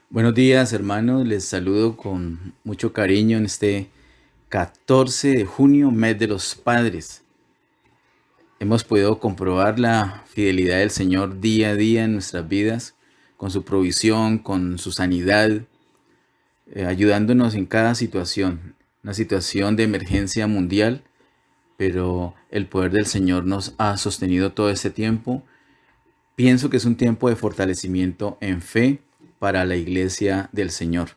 Buenos días, hermanos. Les saludo con mucho cariño en este 14 de junio, mes de los padres. Hemos podido comprobar la fidelidad del Señor día a día en nuestras vidas, con su provisión, con su sanidad, ayudándonos en cada situación. Una situación de emergencia mundial, pero el poder del Señor nos ha sostenido todo este tiempo. Pienso que es un tiempo de fortalecimiento en fe para la iglesia del Señor.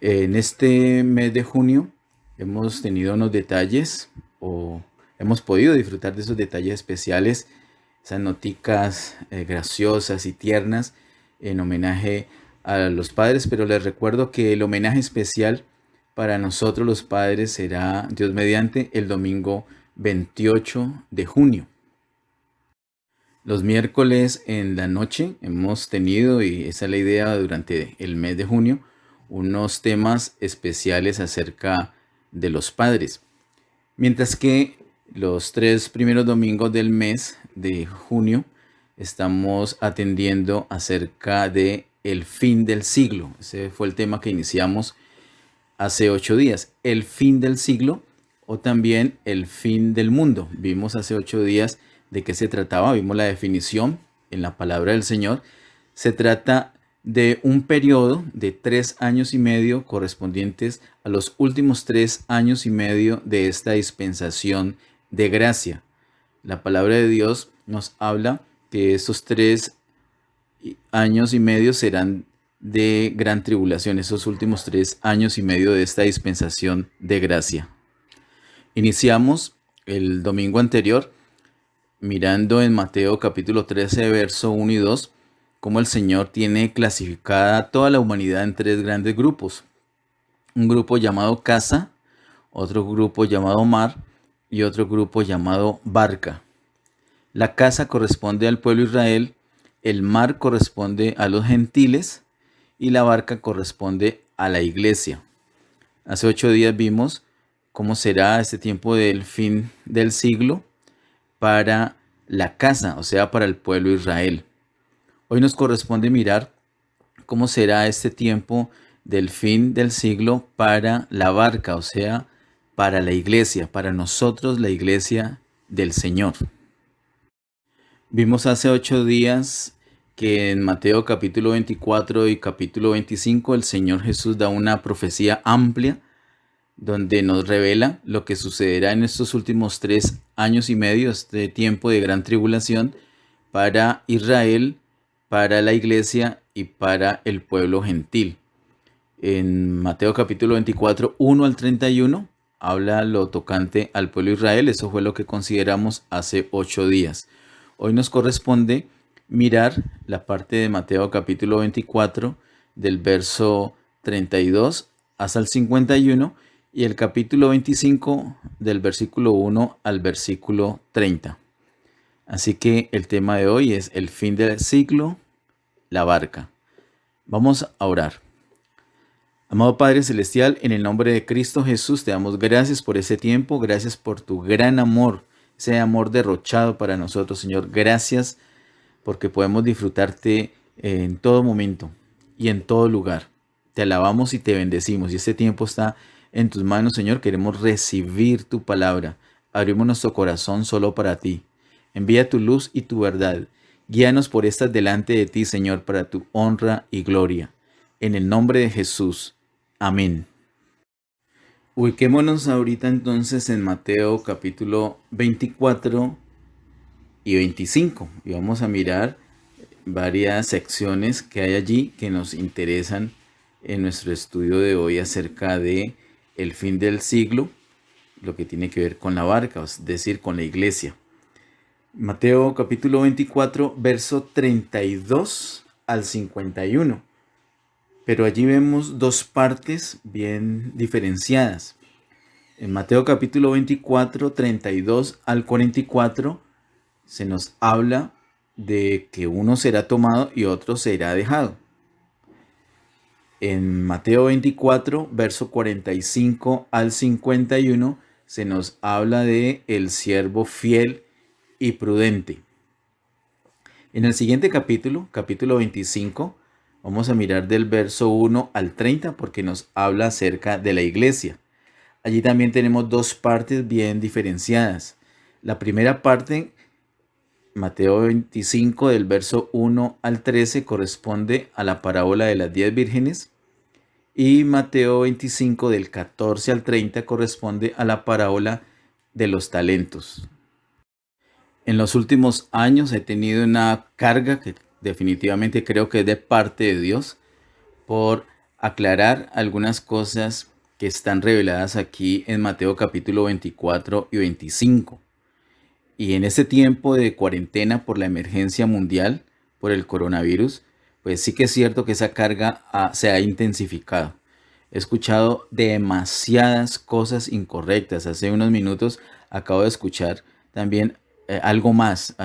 En este mes de junio hemos tenido unos detalles o hemos podido disfrutar de esos detalles especiales, esas noticas graciosas y tiernas en homenaje a los padres, pero les recuerdo que el homenaje especial para nosotros los padres será, Dios mediante, el domingo 28 de junio. Los miércoles en la noche hemos tenido, y esa es la idea durante el mes de junio, unos temas especiales acerca de los padres. Mientras que los 3 primeros domingos del mes de junio estamos atendiendo acerca de el fin del siglo. Ese fue el tema que iniciamos hace 8 días. El fin del siglo o también el fin del mundo. Vimos hace 8 días de qué se trataba, vimos la definición en la palabra del Señor. Se trata de un periodo de 3 años y medio correspondientes a los últimos 3 años y medio de esta dispensación de gracia. La palabra de Dios nos habla que estos 3 años y medio serán de gran tribulación, esos últimos 3 años y medio de esta dispensación de gracia. Iniciamos el domingo anterior mirando en Mateo capítulo 13, verso 1 y 2, cómo el Señor tiene clasificada toda la humanidad en 3 grandes grupos. Un grupo llamado casa, otro grupo llamado mar y otro grupo llamado barca. La casa corresponde al pueblo de Israel, el mar corresponde a los gentiles y la barca corresponde a la iglesia. Hace 8 días vimos cómo será este tiempo del fin del siglo para la casa, o sea, para el pueblo de Israel. Hoy nos corresponde mirar cómo será este tiempo del fin del siglo para la barca, o sea, para la iglesia, para nosotros la iglesia del Señor. Vimos hace 8 días que en Mateo capítulo 24 y capítulo 25 el Señor Jesús da una profecía amplia donde nos revela lo que sucederá en estos últimos 3 años y medio, este tiempo de gran tribulación para Israel, para la iglesia y para el pueblo gentil. En Mateo capítulo 24, 1 al 31, habla lo tocante al pueblo de Israel. Eso fue lo que consideramos hace 8 días. Hoy nos corresponde mirar la parte de Mateo capítulo 24, del verso 32 hasta el 51, y el capítulo 25, del versículo 1 al versículo 30. Así que el tema de hoy es el fin del siglo, la barca. Vamos a orar. Amado Padre Celestial, en el nombre de Cristo Jesús, te damos gracias por ese tiempo, gracias por tu gran amor, ese amor derrochado para nosotros, Señor. Gracias porque podemos disfrutarte en todo momento y en todo lugar. Te alabamos y te bendecimos. Y este tiempo está en tus manos, Señor. Queremos recibir tu palabra. Abrimos nuestro corazón solo para ti. Envía tu luz y tu verdad. Guíanos por estas delante de ti, Señor, para tu honra y gloria. En el nombre de Jesús. Amén. Ubiquémonos ahorita entonces en Mateo capítulo 24 y 25 y vamos a mirar varias secciones que hay allí que nos interesan en nuestro estudio de hoy acerca de el fin del siglo, lo que tiene que ver con la barca, es decir, con la iglesia. Mateo capítulo 24, verso 32 al 51. Pero allí vemos dos partes bien diferenciadas. En Mateo capítulo 24, 32 al 44, se nos habla de que uno será tomado y otro será dejado. En Mateo 24, verso 45 al 51, se nos habla de el siervo fiel y prudente. En el siguiente capítulo, capítulo 25, Vamos a mirar del verso 1 al 30 porque nos habla acerca de la iglesia. Allí también tenemos dos partes bien diferenciadas. La primera parte, Mateo 25, del verso 1 al 13, corresponde a la parábola de las 10 vírgenes. Y Mateo 25, del 14 al 30, corresponde a la parábola de los talentos. En los últimos años he tenido una carga que definitivamente creo que es de parte de Dios por aclarar algunas cosas que están reveladas aquí en Mateo capítulo 24 y 25. Y en este tiempo de cuarentena por la emergencia mundial, por el coronavirus, pues sí que es cierto que esa carga se ha intensificado. He escuchado demasiadas cosas incorrectas. Hace unos minutos acabo de escuchar también algo más.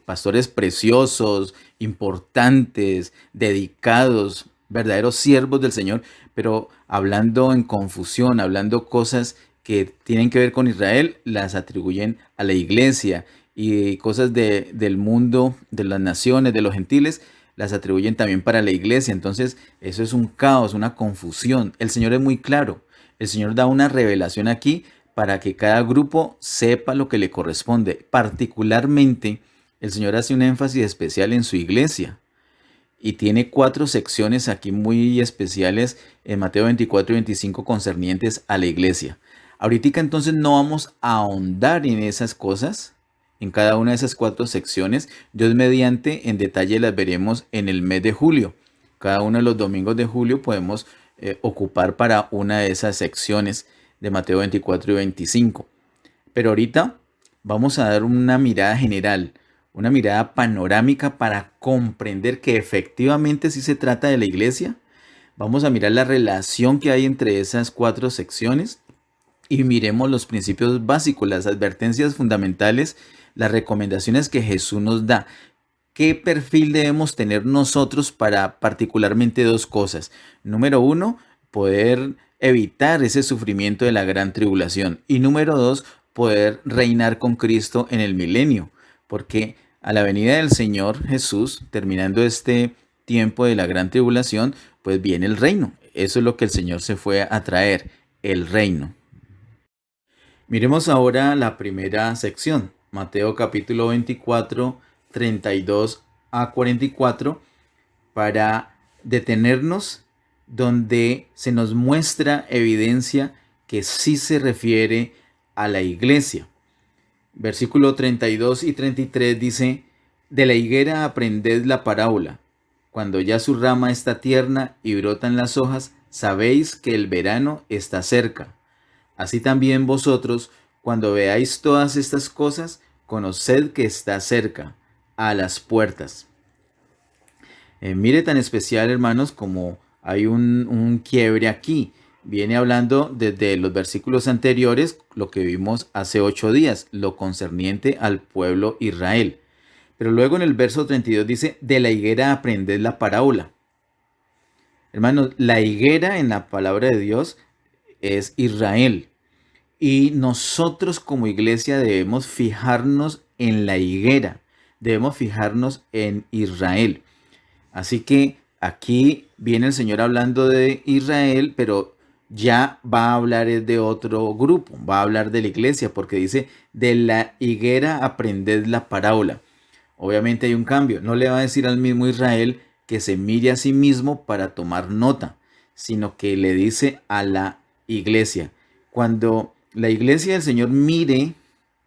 Pastores preciosos, importantes, dedicados, verdaderos siervos del Señor, pero hablando en confusión, hablando cosas que tienen que ver con Israel, las atribuyen a la iglesia, y cosas del mundo, de las naciones, de los gentiles, las atribuyen también para la iglesia. Entonces eso es un caos, una confusión. El Señor es muy claro. El Señor da una revelación aquí para que cada grupo sepa lo que le corresponde. Particularmente, el Señor hace un énfasis especial en su iglesia. Y tiene 4 secciones aquí muy especiales en Mateo 24 y 25 concernientes a la iglesia. Ahorita entonces no vamos a ahondar en esas cosas, en cada una de esas 4 secciones. Dios mediante, en detalle las veremos en el mes de julio. Cada uno de los domingos de julio podemos ocupar para una de esas secciones de Mateo 24 y 25. Pero ahorita vamos a dar una mirada general, una mirada panorámica para comprender que efectivamente sí se trata de la iglesia. Vamos a mirar la relación que hay entre esas 4 secciones y miremos los principios básicos, las advertencias fundamentales, las recomendaciones que Jesús nos da. ¿Qué perfil debemos tener nosotros para particularmente 2 cosas? Número 1, poder evitar ese sufrimiento de la gran tribulación. Y número 2, poder reinar con Cristo en el milenio. Porque a la venida del Señor Jesús, terminando este tiempo de la gran tribulación, pues viene el reino. Eso es lo que el Señor se fue a traer, el reino. Miremos ahora la primera sección, Mateo capítulo 24, 32 a 44, para detenernos donde se nos muestra evidencia que sí se refiere a la iglesia. Versículo 32 y 33 dice: de la higuera aprended la parábola. Cuando ya su rama está tierna y brotan las hojas, sabéis que el verano está cerca. Así también vosotros, cuando veáis todas estas cosas, conoced que está cerca, a las puertas. Mire tan especial, hermanos, como hay un quiebre aquí. Viene hablando desde los versículos anteriores, lo que vimos hace 8 días, lo concerniente al pueblo Israel. Pero luego en el verso 32 dice: de la higuera aprended la parábola. Hermanos, la higuera en la palabra de Dios es Israel. Y nosotros como iglesia debemos fijarnos en la higuera, debemos fijarnos en Israel. Así que aquí viene el Señor hablando de Israel, pero ya va a hablar de otro grupo, va a hablar de la iglesia, porque dice: de la higuera aprended la parábola. Obviamente hay un cambio, no le va a decir al mismo Israel que se mire a sí mismo para tomar nota, sino que le dice a la iglesia. Cuando la iglesia del Señor mire,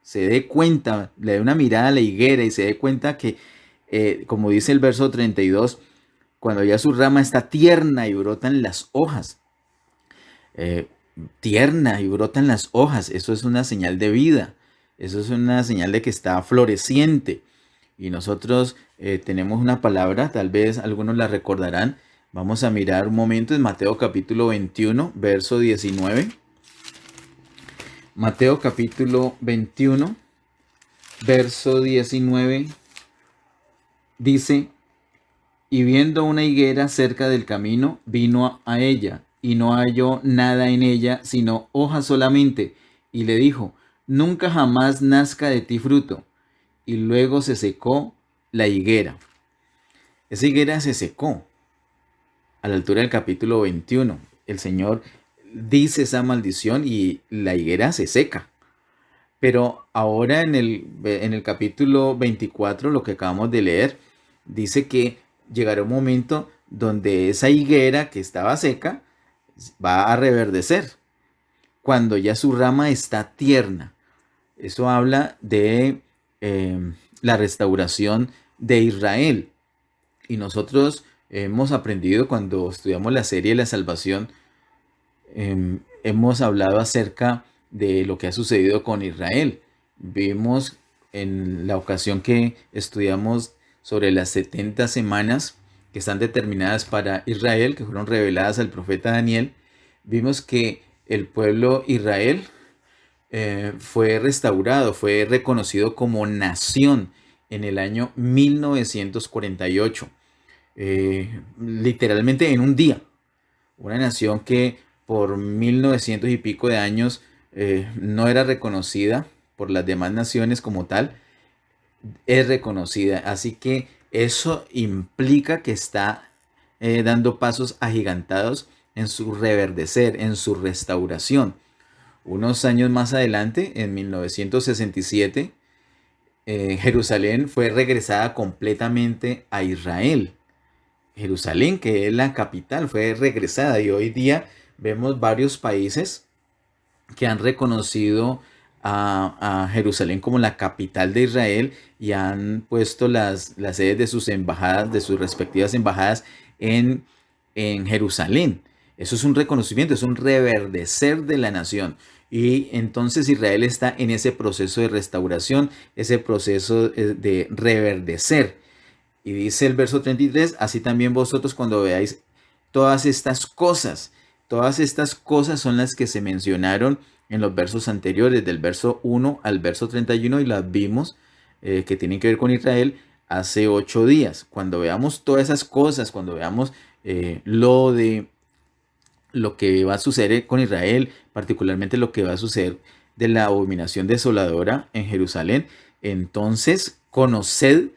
se dé cuenta, le dé una mirada a la higuera y se dé cuenta que, como dice el verso 32, cuando ya su rama está tierna y brotan las hojas, tierna y brotan las hojas, eso es una señal de vida, eso es una señal de que está floreciente. Y nosotros tenemos una palabra, tal vez algunos la recordarán. Vamos a mirar un momento en Mateo capítulo 21, verso 19. Mateo capítulo 21, verso 19, dice: y viendo una higuera cerca del camino, vino a ella, y no halló nada en ella, sino hojas solamente, y le dijo: nunca jamás nazca de ti fruto. Y luego se secó la higuera. Esa higuera se secó. a la altura del capítulo 21. El Señor dice esa maldición y la higuera se seca. Pero ahora en el capítulo 24, lo que acabamos de leer, dice que llegará un momento donde esa higuera que estaba seca va a reverdecer, cuando ya su rama está tierna. Eso habla de la restauración de Israel. Y nosotros hemos aprendido cuando estudiamos la serie de la salvación, hemos hablado acerca de lo que ha sucedido con Israel. Vimos en la ocasión que estudiamos sobre las 70 semanas que están determinadas para Israel, que fueron reveladas al profeta Daniel, vimos que el pueblo Israel fue restaurado, fue reconocido como nación en el año 1948, literalmente en un día. Una nación que por 1900 y pico de años no era reconocida por las demás naciones como tal, es reconocida. Así que eso implica que está dando pasos agigantados en su reverdecer, en su restauración. Unos años más adelante, en 1967, Jerusalén fue regresada completamente a Israel. Jerusalén, que es la capital, fue regresada y hoy día vemos varios países que han reconocido a Jerusalén como la capital de Israel y han puesto las sedes de sus embajadas, de sus respectivas embajadas en Jerusalén. Eso es un reconocimiento, es un reverdecer de la nación. Y entonces Israel está en ese proceso de restauración, ese proceso de reverdecer. Y dice el verso 33, así también vosotros cuando veáis todas estas cosas son las que se mencionaron en los versos anteriores, del verso 1 al verso 31, y las vimos que tienen que ver con Israel hace 8 días. Cuando veamos todas esas cosas, cuando veamos lo que va a suceder con Israel, particularmente lo que va a suceder de la abominación desoladora en Jerusalén, entonces conoced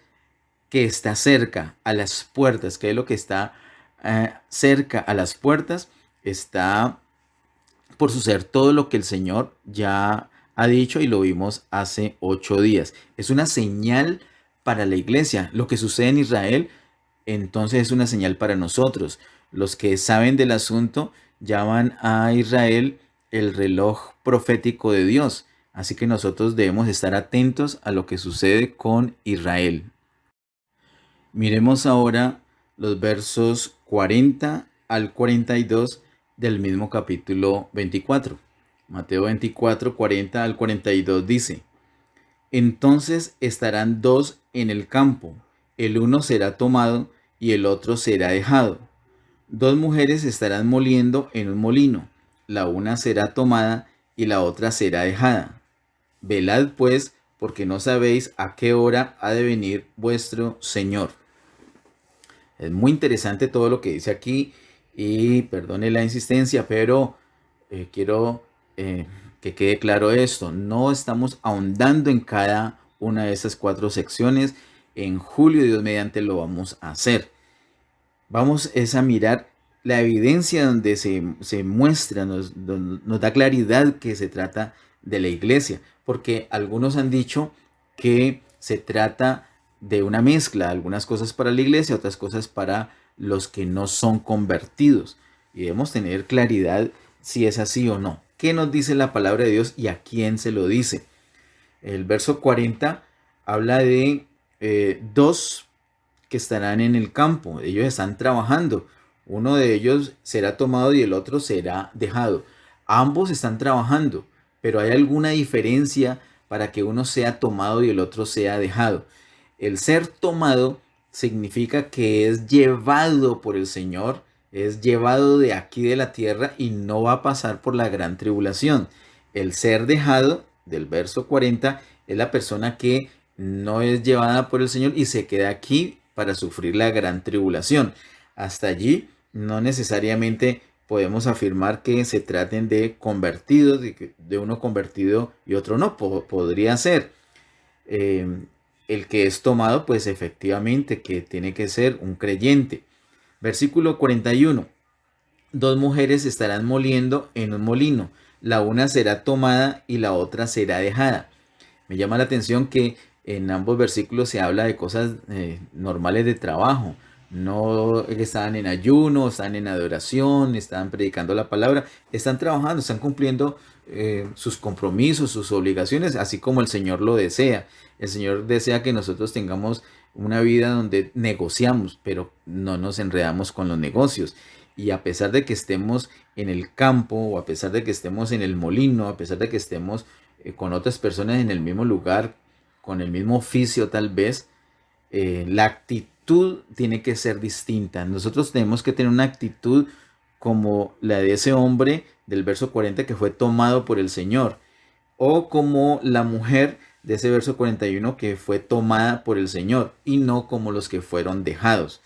que está cerca a las puertas, que es lo que está cerca a las puertas, está por suceder todo lo que el Señor ya ha dicho y lo vimos hace 8 días. Es una señal para la iglesia. Lo que sucede en Israel, entonces es una señal para nosotros. Los que saben del asunto llaman a Israel el reloj profético de Dios. Así que nosotros debemos estar atentos a lo que sucede con Israel. Miremos ahora los versos 40 al 42 del mismo capítulo 24. Mateo 24, 40 al 42 dice: Entonces estarán dos en el campo, el uno será tomado y el otro será dejado. Dos mujeres estarán moliendo en un molino, la una será tomada y la otra será dejada. Velad pues, porque no sabéis a qué hora ha de venir vuestro Señor. Es muy interesante todo lo que dice aquí y perdone la insistencia, pero quiero que quede claro esto. No estamos ahondando en cada una de esas 4 secciones. En julio, Dios mediante, lo vamos a hacer. Vamos es a mirar la evidencia donde se muestra, nos da claridad que se trata de la iglesia, porque algunos han dicho que se trata de una mezcla, algunas cosas para la iglesia, otras cosas para los que no son convertidos. Y debemos tener claridad si es así o no. ¿Qué nos dice la palabra de Dios y a quién se lo dice? El verso 40 habla de dos que estarán en el campo. Ellos están trabajando. Uno de ellos será tomado y el otro será dejado. Ambos están trabajando, pero hay alguna diferencia para que uno sea tomado y el otro sea dejado. El ser tomado significa que es llevado por el Señor, es llevado de aquí de la tierra y no va a pasar por la gran tribulación. El ser dejado, del verso 40, es la persona que no es llevada por el Señor y se queda aquí para sufrir la gran tribulación. Hasta allí no necesariamente podemos afirmar que se traten de convertidos, de uno convertido y otro no. Podría ser. El que es tomado, pues efectivamente que tiene que ser un creyente. Versículo 41. Dos mujeres estarán moliendo en un molino, la una será tomada y la otra será dejada. Me llama la atención que en ambos versículos se habla de cosas normales de trabajo. No están en ayuno, están en adoración, están predicando la palabra, están trabajando, están cumpliendo sus compromisos, sus obligaciones, así como el Señor lo desea. El Señor desea que nosotros tengamos una vida donde negociamos, pero no nos enredamos con los negocios. Y a pesar de que estemos en el campo, o a pesar de que estemos en el molino, a pesar de que estemos con otras personas en el mismo lugar, con el mismo oficio tal vez, la actitud tiene que ser distinta. Nosotros tenemos que tener una actitud como la de ese hombre del verso 40 que fue tomado por el Señor, o como la mujer de ese verso 41 que fue tomada por el Señor, y no como los que fueron dejados.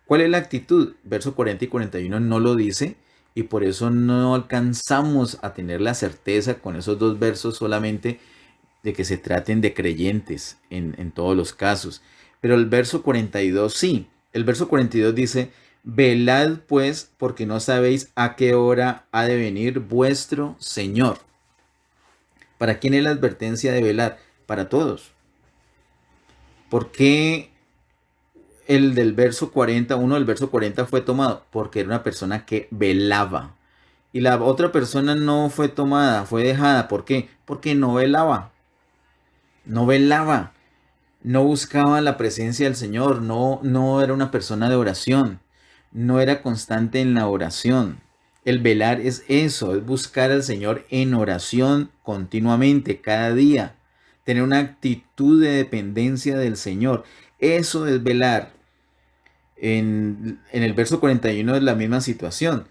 ¿Cuál es la actitud? Verso 40 y 41 no lo dice, y por eso no alcanzamos a tener la certeza con esos dos versos solamente de que se traten de creyentes en todos los casos. Pero el verso 42 sí. El verso 42 dice, velad pues, porque no sabéis a qué hora ha de venir vuestro Señor. ¿Para quién es la advertencia de velar? Para todos. ¿Por qué el del verso 40, uno del verso 40 fue tomado? Porque era una persona que velaba. Y la otra persona no fue tomada, fue dejada. ¿Por qué? Porque no velaba. No velaba. No buscaba la presencia del Señor, no era una persona de oración, no era constante en la oración. El velar es eso, es buscar al Señor en oración continuamente, cada día. Tener una actitud de dependencia del Señor. Eso es velar. En el verso 41 es la misma situación.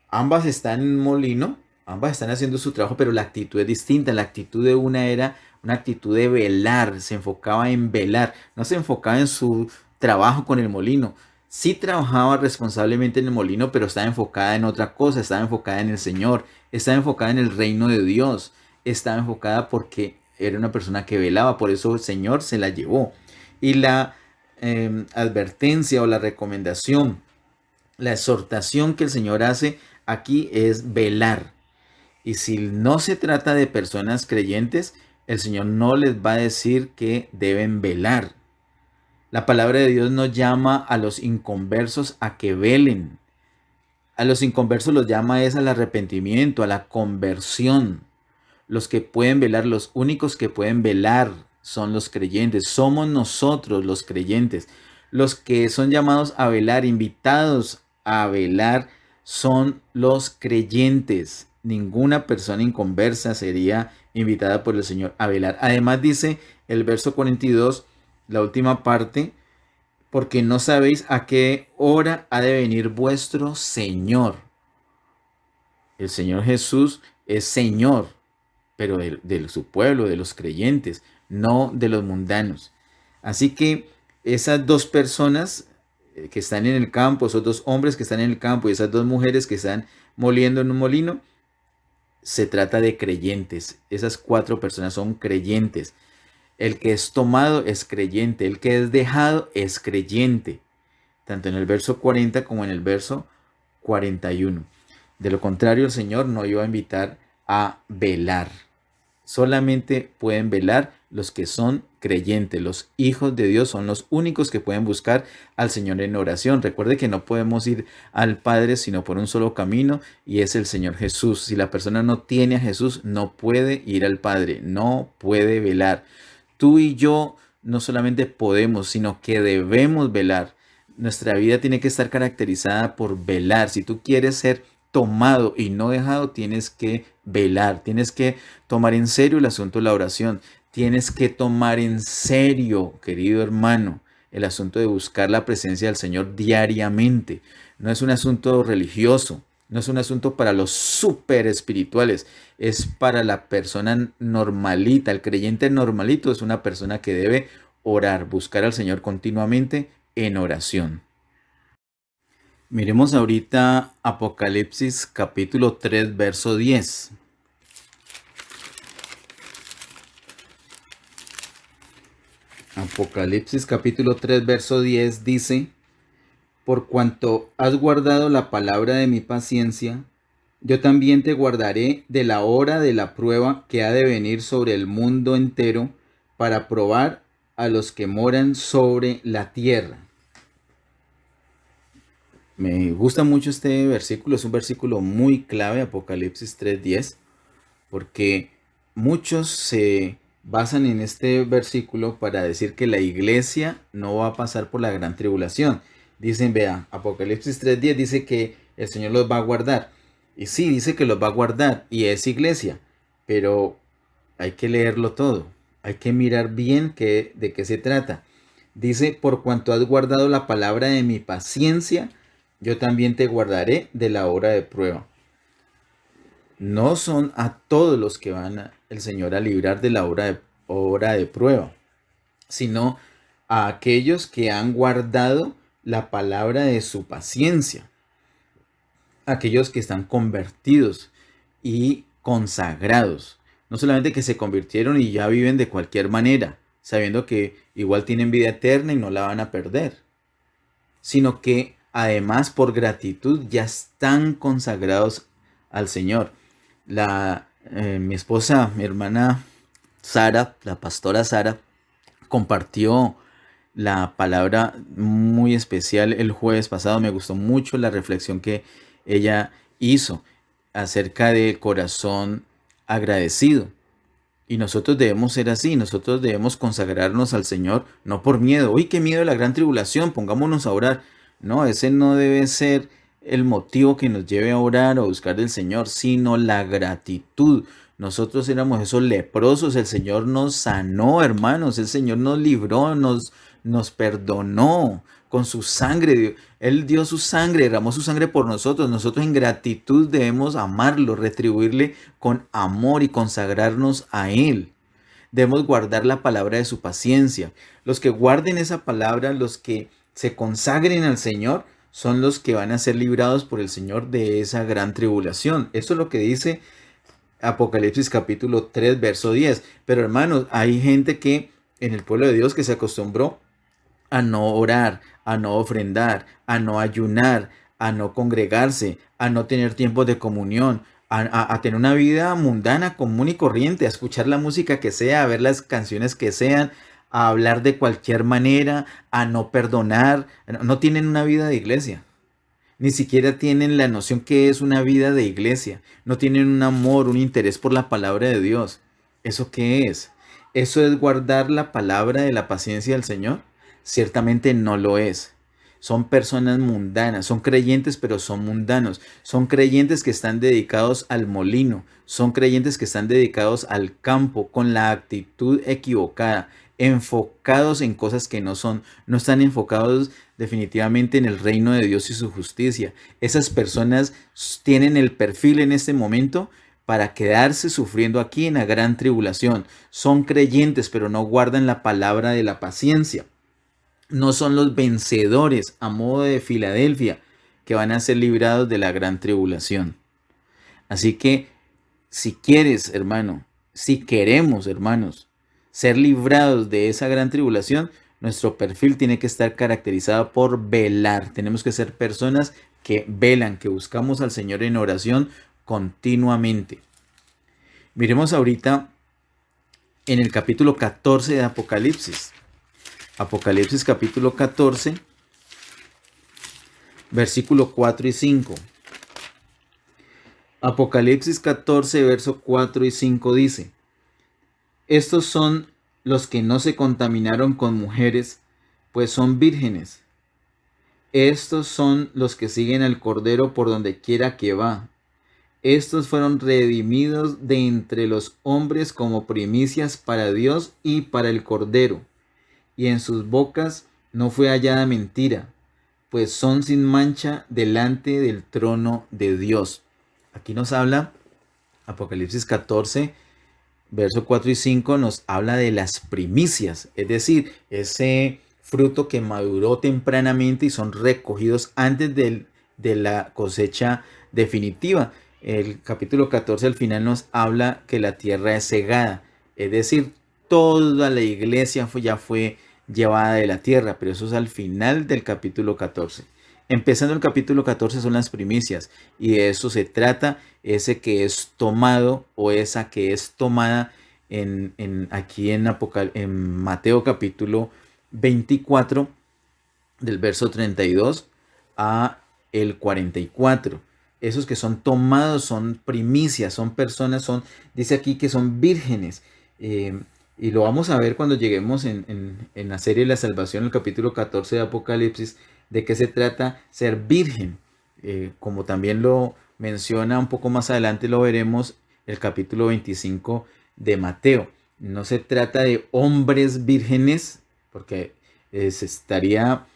Ambas están en un molino, ambas están haciendo su trabajo, pero la actitud es distinta. La actitud de una era una actitud de velar, se enfocaba en velar, no se enfocaba en su trabajo con el molino. Sí trabajaba responsablemente en el molino, pero estaba enfocada en otra cosa, estaba enfocada en el Señor, estaba enfocada en el reino de Dios, estaba enfocada porque era una persona que velaba, por eso el Señor se la llevó. Y la advertencia o la recomendación, la exhortación que el Señor hace aquí es velar. Y si no se trata de personas creyentes, el Señor no les va a decir que deben velar. La palabra de Dios nos llama a los inconversos a que velen. A los inconversos los llama es al arrepentimiento, a la conversión. Los que pueden velar, los únicos que pueden velar son los creyentes. Somos nosotros los creyentes. Los que son llamados a velar, invitados a velar, son los creyentes. Ninguna persona inconversa sería invitada por el Señor a velar. Además dice el verso 42, la última parte, porque no sabéis a qué hora ha de venir vuestro Señor. El Señor Jesús es Señor, pero de su pueblo, de los creyentes, no de los mundanos. Así que esas dos personas que están en el campo, esos dos hombres que están en el campo y esas dos mujeres que están moliendo en un molino, se trata de creyentes. Esas cuatro personas son creyentes. El que es tomado es creyente, el que es dejado es creyente, tanto en el verso 40 como en el verso 41. De lo contrario, el Señor no iba a invitar a velar. Solamente pueden velar los que son creyentes. Los hijos de Dios son los únicos que pueden buscar al Señor en oración. Recuerde que no podemos ir al Padre sino por un solo camino, y es el Señor Jesús. Si la persona no tiene a Jesús, no puede ir al Padre, no puede velar. Tú y yo no solamente podemos, sino que debemos velar. Nuestra vida tiene que estar caracterizada por velar. Si tú quieres ser tomado y no dejado, tienes que velar, tienes que tomar en serio el asunto de la oración, tienes que tomar en serio, querido hermano, el asunto de buscar la presencia del Señor diariamente. No es un asunto religioso, no es un asunto para los súper espirituales, es para la persona normalita. El creyente normalito es una persona que debe orar, buscar al Señor continuamente en oración. Miremos ahorita Apocalipsis capítulo 3, verso 10. Apocalipsis capítulo 3, verso 10 dice, Por cuanto has guardado la palabra de mi paciencia, yo también te guardaré de la hora de la prueba que ha de venir sobre el mundo entero para probar a los que moran sobre la tierra. Me gusta mucho este versículo, es un versículo muy clave, Apocalipsis 3:10, porque muchos se basan en este versículo para decir que la iglesia no va a pasar por la gran tribulación. Dicen, vea, Apocalipsis 3:10 dice que el Señor los va a guardar. Y sí, dice que los va a guardar y es iglesia, pero hay que leerlo todo, hay que mirar bien de qué se trata. Dice, por cuanto has guardado la palabra de mi paciencia, yo también te guardaré de la hora de prueba. No son a todos los que el Señor a librar de la hora de prueba, sino a aquellos que han guardado la palabra de su paciencia, aquellos que están convertidos y consagrados. No solamente que se convirtieron y ya viven de cualquier manera, sabiendo que igual tienen vida eterna y no la van a perder, sino que además por gratitud ya están consagrados al Señor. Mi esposa, mi hermana Sara, la pastora Sara, compartió la palabra muy especial el jueves pasado. Me gustó mucho la reflexión que ella hizo acerca del corazón agradecido. Y nosotros debemos ser así, nosotros debemos consagrarnos al Señor, no por miedo. Uy, qué miedo de la gran tribulación, pongámonos a orar. No, ese no debe ser el motivo que nos lleve a orar o a buscar del Señor, sino la gratitud. Nosotros éramos esos leprosos, el Señor nos sanó, hermanos, el Señor nos libró, nos perdonó con su sangre. Él dio su sangre, derramó su sangre por nosotros. Nosotros en gratitud debemos amarlo, retribuirle con amor y consagrarnos a Él. Debemos guardar la palabra de su paciencia. Los que guarden esa palabra, los que se consagren al Señor, son los que van a ser librados por el Señor de esa gran tribulación. Eso es lo que dice Apocalipsis capítulo 3, verso 10. Pero hermanos, hay gente que en el pueblo de Dios que se acostumbró a no orar, a no ofrendar, a no ayunar, a no congregarse, a no tener tiempos de comunión, a tener una vida mundana, común y corriente, a escuchar la música que sea, a ver las canciones que sean, a hablar de cualquier manera, a no perdonar. No tienen una vida de iglesia. Ni siquiera tienen la noción que es una vida de iglesia. No tienen un amor, un interés por la palabra de Dios. ¿Eso qué es? ¿Eso es guardar la palabra de la paciencia del Señor? Ciertamente no lo es. Son personas mundanas, son creyentes pero son mundanos. Son creyentes que están dedicados al molino, son creyentes que están dedicados al campo con la actitud equivocada, enfocados en cosas que no son, no están enfocados definitivamente en el reino de Dios y su justicia. Esas personas tienen el perfil en este momento para quedarse sufriendo aquí en la gran tribulación. Son creyentes pero no guardan la palabra de la paciencia. No son los vencedores a modo de Filadelfia que van a ser librados de la gran tribulación. Así que si quieres, hermano, si queremos, hermanos, ser librados de esa gran tribulación, nuestro perfil tiene que estar caracterizado por velar. Tenemos que ser personas que velan, que buscamos al Señor en oración continuamente. Miremos ahorita en el capítulo 14 de Apocalipsis. Apocalipsis capítulo 14, versículo 4 y 5. Apocalipsis 14, verso 4 y 5 dice: estos son los que no se contaminaron con mujeres, pues son vírgenes. Estos son los que siguen al Cordero por donde quiera que va. Estos fueron redimidos de entre los hombres como primicias para Dios y para el Cordero. Y en sus bocas no fue hallada mentira, pues son sin mancha delante del trono de Dios. Aquí nos habla Apocalipsis 14, verso 4 y 5, nos habla de las primicias, es decir, ese fruto que maduró tempranamente y son recogidos antes de la cosecha definitiva. El capítulo 14 al final nos habla que la tierra es cegada, es decir, toda la iglesia ya fue llevada de la tierra, pero eso es al final del capítulo 14. Empezando el capítulo 14 son las primicias y de eso se trata, ese que es tomado o esa que es tomada aquí en Mateo capítulo 24 del verso 32 a el 44. Esos que son tomados son primicias, son personas, dice aquí que son vírgenes. Y lo vamos a ver cuando lleguemos en la serie de la salvación, el capítulo 14 de Apocalipsis, de qué se trata ser virgen. Como también lo menciona un poco más adelante, lo veremos el capítulo 25 de Mateo. No se trata de hombres vírgenes, porque se estaría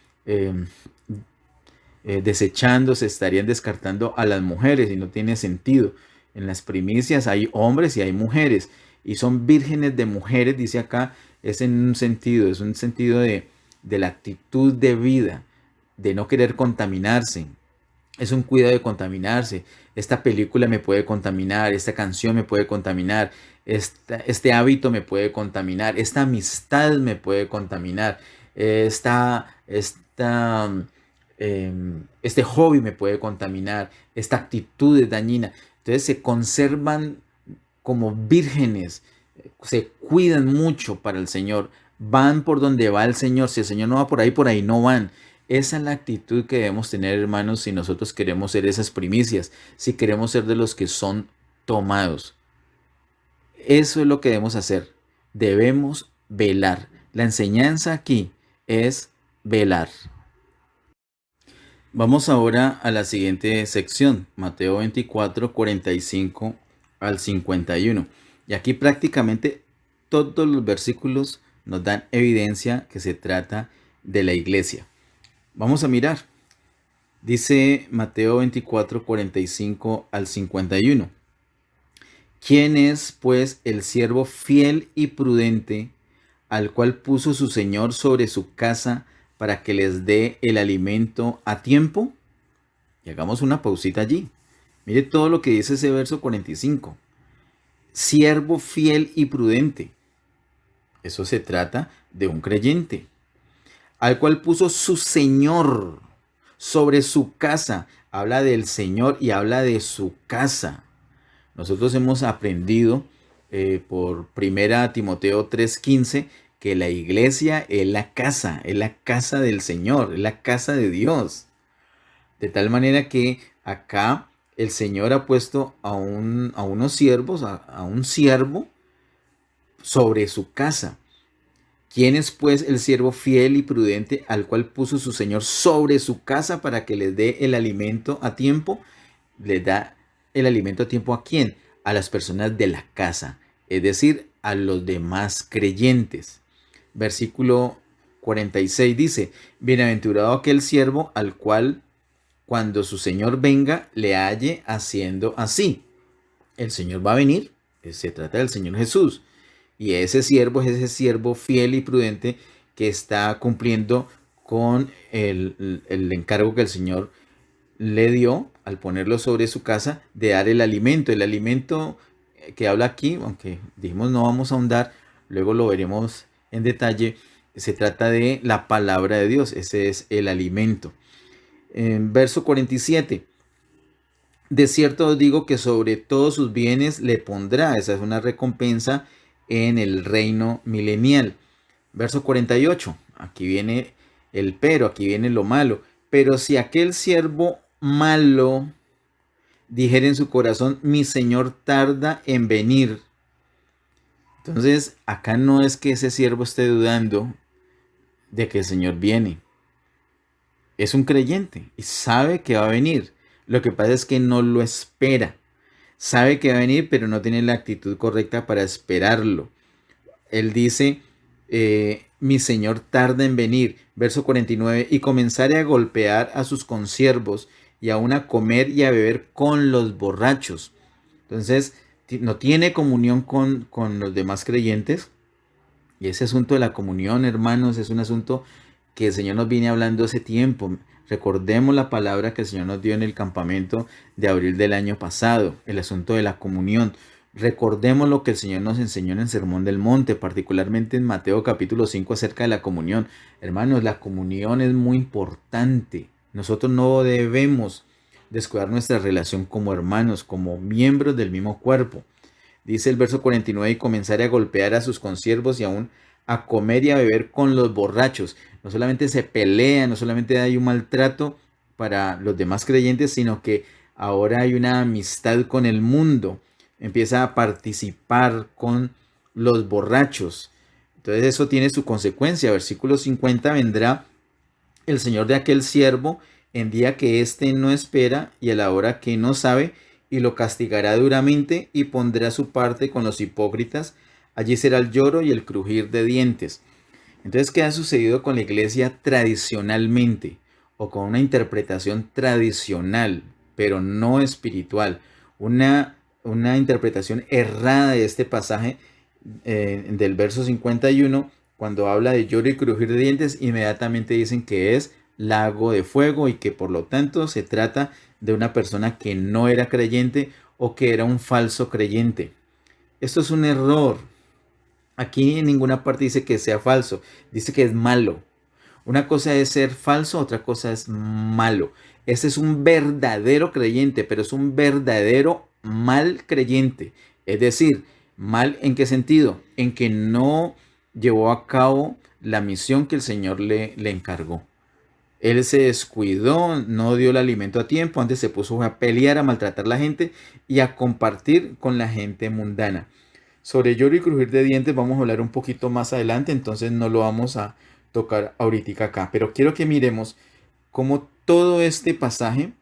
desechando, se estarían descartando a las mujeres y no tiene sentido. En las primicias hay hombres y hay mujeres y son vírgenes de mujeres, dice acá, es un sentido de la actitud de vida, de no querer contaminarse. Es un cuidado de contaminarse. Esta película me puede contaminar, esta canción me puede contaminar, este hábito me puede contaminar, esta amistad me puede contaminar, este hobby me puede contaminar, esta actitud es dañina. Entonces se conservan como vírgenes, se cuidan mucho para el Señor, van por donde va el Señor. Si el Señor no va por ahí no van. Esa es la actitud que debemos tener, hermanos, si nosotros queremos ser esas primicias, si queremos ser de los que son tomados. Eso es lo que debemos hacer. Debemos velar. La enseñanza aquí es velar. Vamos ahora a la siguiente sección, Mateo 24, 45 al 51. Y aquí prácticamente todos los versículos nos dan evidencia que se trata de la iglesia. Vamos a mirar. Dice Mateo 24, 45 al 51. ¿Quién es, pues, el siervo fiel y prudente, al cual puso su Señor sobre su casa para que les dé el alimento a tiempo? Y hagamos una pausita allí. Mire todo lo que dice ese verso 45. Siervo fiel y prudente. Eso se trata de un creyente, al cual puso su Señor sobre su casa. Habla del Señor y habla de su casa. Nosotros hemos aprendido por 1 Timoteo 3:15 que la iglesia es la casa del Señor, es la casa de Dios. De tal manera que acá el Señor ha puesto a unos siervos, a un siervo sobre su casa. ¿Quién es pues el siervo fiel y prudente al cual puso su Señor sobre su casa para que les dé el alimento a tiempo? ¿Les da el alimento a tiempo a quién? A las personas de la casa, es decir, a los demás creyentes. Versículo 46 dice, bienaventurado aquel siervo al cual cuando su Señor venga le halle haciendo así. El Señor va a venir, se trata del Señor Jesús. Y ese siervo es ese siervo fiel y prudente que está cumpliendo con el encargo que el Señor le dio al ponerlo sobre su casa de dar el alimento. El alimento que habla aquí, aunque dijimos no vamos a ahondar, luego lo veremos en detalle, se trata de la palabra de Dios. Ese es el alimento. En verso 47. De cierto os digo que sobre todos sus bienes le pondrá. Esa es una recompensa en el reino milenial. Verso 48. Aquí viene el pero, aquí viene lo malo. Pero si aquel siervo malo dijera en su corazón, mi Señor tarda en venir. Entonces, acá no es que ese siervo esté dudando de que el Señor viene. Es un creyente y sabe que va a venir. Lo que pasa es que no lo espera. Sabe que va a venir, pero no tiene la actitud correcta para esperarlo. Él dice, mi Señor tarda en venir. Verso 49, y comenzaré a golpear a sus consiervos y aún a comer y a beber con los borrachos. Entonces, no tiene comunión con los demás creyentes. Y ese asunto de la comunión, hermanos, es un asunto que el Señor nos viene hablando hace tiempo. Recordemos la palabra que el Señor nos dio en el campamento de abril del año pasado, el asunto de la comunión. Recordemos lo que el Señor nos enseñó en el Sermón del Monte, particularmente en Mateo capítulo 5 acerca de la comunión. Hermanos, la comunión es muy importante. Nosotros no debemos descuidar nuestra relación como hermanos, como miembros del mismo cuerpo. Dice el verso 49, y comenzaré a golpear a sus consiervos y aún a comer y a beber con los borrachos. No solamente se pelea, no solamente hay un maltrato para los demás creyentes, sino que ahora hay una amistad con el mundo. Empieza a participar con los borrachos. Entonces eso tiene su consecuencia. Versículo 50, vendrá el Señor de aquel siervo en día que éste no espera y a la hora que no sabe, y lo castigará duramente y pondrá su parte con los hipócritas. Allí será el lloro y el crujir de dientes. Entonces, ¿qué ha sucedido con la iglesia tradicionalmente o con una interpretación tradicional, pero no espiritual? Una interpretación errada de este pasaje del verso 51, cuando habla de lloro y crujir de dientes, inmediatamente dicen que es lago de fuego y que por lo tanto se trata de una persona que no era creyente o que era un falso creyente. Esto es un error. Aquí en ninguna parte dice que sea falso, dice que es malo. Una cosa es ser falso, otra cosa es malo. Ese es un verdadero creyente, pero es un verdadero mal creyente. Es decir, mal en qué sentido? En que no llevó a cabo la misión que el Señor le encargó. Él se descuidó, no dio el alimento a tiempo, antes se puso a pelear, a maltratar a la gente y a compartir con la gente mundana. Sobre lloro y crujir de dientes vamos a hablar un poquito más adelante, entonces no lo vamos a tocar ahorita acá. Pero quiero que miremos cómo todo este pasaje,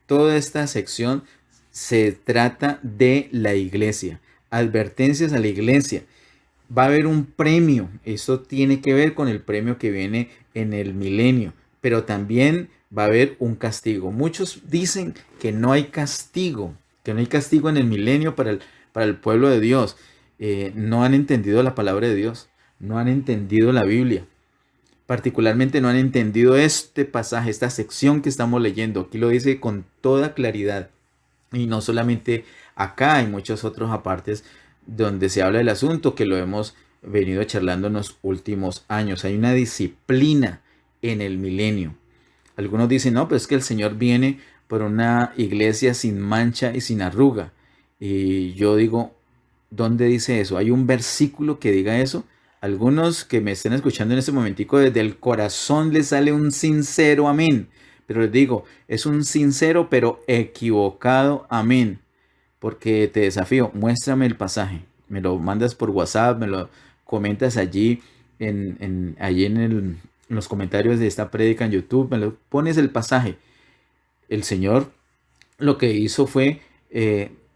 toda esta sección se trata de la iglesia. Advertencias a la iglesia. Va a haber un premio. Esto tiene que ver con el premio que viene en el milenio. Pero también va a haber un castigo. Muchos dicen que no hay castigo. Que no hay castigo en el milenio para el pueblo de Dios. No han entendido la palabra de Dios. No han entendido la Biblia. Particularmente no han entendido este pasaje, esta sección que estamos leyendo. Aquí lo dice con toda claridad. Y no solamente acá, hay muchos otros apartes donde se habla del asunto que lo hemos venido charlando en los últimos años. Hay una disciplina en el milenio. Algunos dicen, no, pero es que el Señor viene por una iglesia sin mancha y sin arruga. Y yo digo, ¿dónde dice eso? ¿Hay un versículo que diga eso? Algunos que me estén escuchando en este momentico, desde el corazón les sale un sincero amén. Pero les digo, es un sincero pero equivocado amén. Porque te desafío, muéstrame el pasaje. Me lo mandas por WhatsApp, me lo comentas allí en los comentarios de esta prédica en YouTube, me lo pones el pasaje. El Señor lo que hizo fue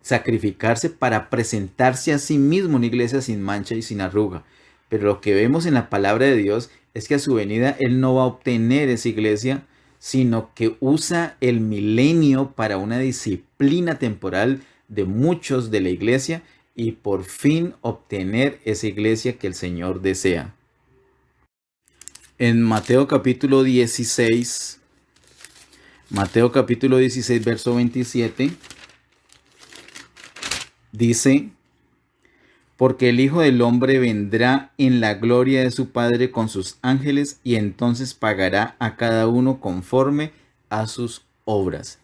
sacrificarse para presentarse a sí mismo una iglesia sin mancha y sin arruga. Pero lo que vemos en la palabra de Dios es que a su venida Él no va a obtener esa iglesia, sino que usa el milenio para una disciplina temporal de muchos de la iglesia y por fin obtener esa iglesia que el Señor desea. En Mateo capítulo 16, verso 27, dice: porque el Hijo del Hombre vendrá en la gloria de su Padre con sus ángeles, y entonces pagará a cada uno conforme a sus obras.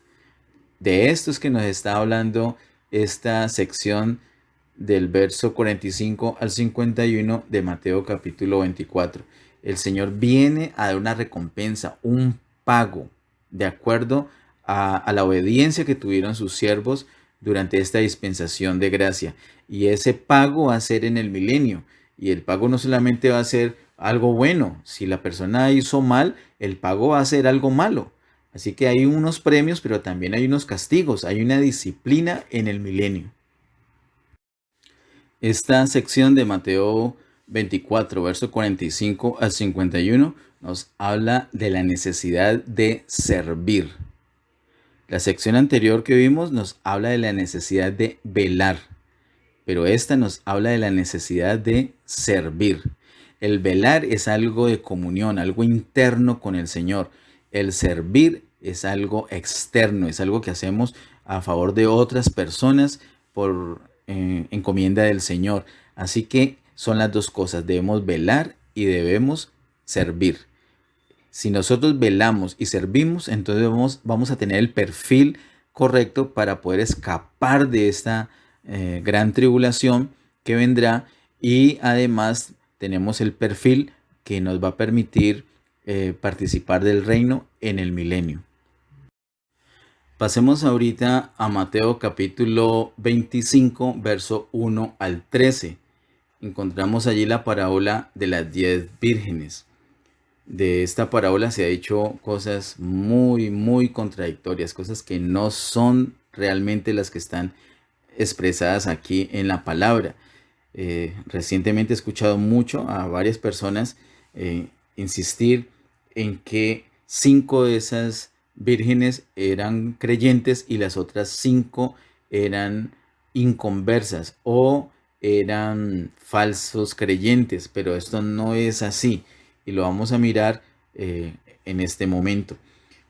De esto es que nos está hablando esta sección del verso 45 al 51 de Mateo capítulo 24. El Señor viene a dar una recompensa, un pago, de acuerdo a la obediencia que tuvieron sus siervos durante esta dispensación de gracia. Y ese pago va a ser en el milenio. Y el pago no solamente va a ser algo bueno. Si la persona hizo mal, el pago va a ser algo malo. Así que hay unos premios, pero también hay unos castigos. Hay una disciplina en el milenio. Esta sección de Mateo 24, verso 45 al 51, nos habla de la necesidad de servir. La sección anterior que vimos nos habla de la necesidad de velar, pero esta nos habla de la necesidad de servir. El velar es algo de comunión, algo interno con el Señor. El servir es algo externo, es algo que hacemos a favor de otras personas por encomienda del Señor. Así que son las dos cosas, debemos velar y debemos servir. Si nosotros velamos y servimos, entonces vamos a tener el perfil correcto para poder escapar de esta gran tribulación que vendrá, y además tenemos el perfil que nos va a permitir participar del reino en el milenio. Pasemos ahorita a Mateo capítulo 25, verso 1 al 13. Encontramos allí la parábola de las 10 vírgenes. De esta parábola se ha dicho cosas muy, muy contradictorias, cosas que no son realmente las que están expresadas aquí en la palabra. Recientemente he escuchado mucho a varias personas insistir en que 5 de esas vírgenes eran creyentes y las otras 5 eran inconversas o eran falsos creyentes, pero esto no es así y lo vamos a mirar en este momento.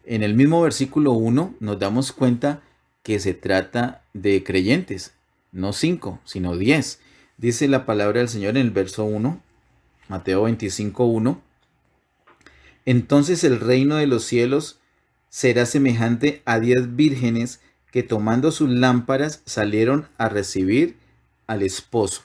En el mismo versículo 1 nos damos cuenta que se trata de creyentes, no 5, sino 10. Dice la palabra del Señor en el verso 1, Mateo 25, 1. Entonces el reino de los cielos será semejante a 10 vírgenes que tomando sus lámparas salieron a recibir al esposo.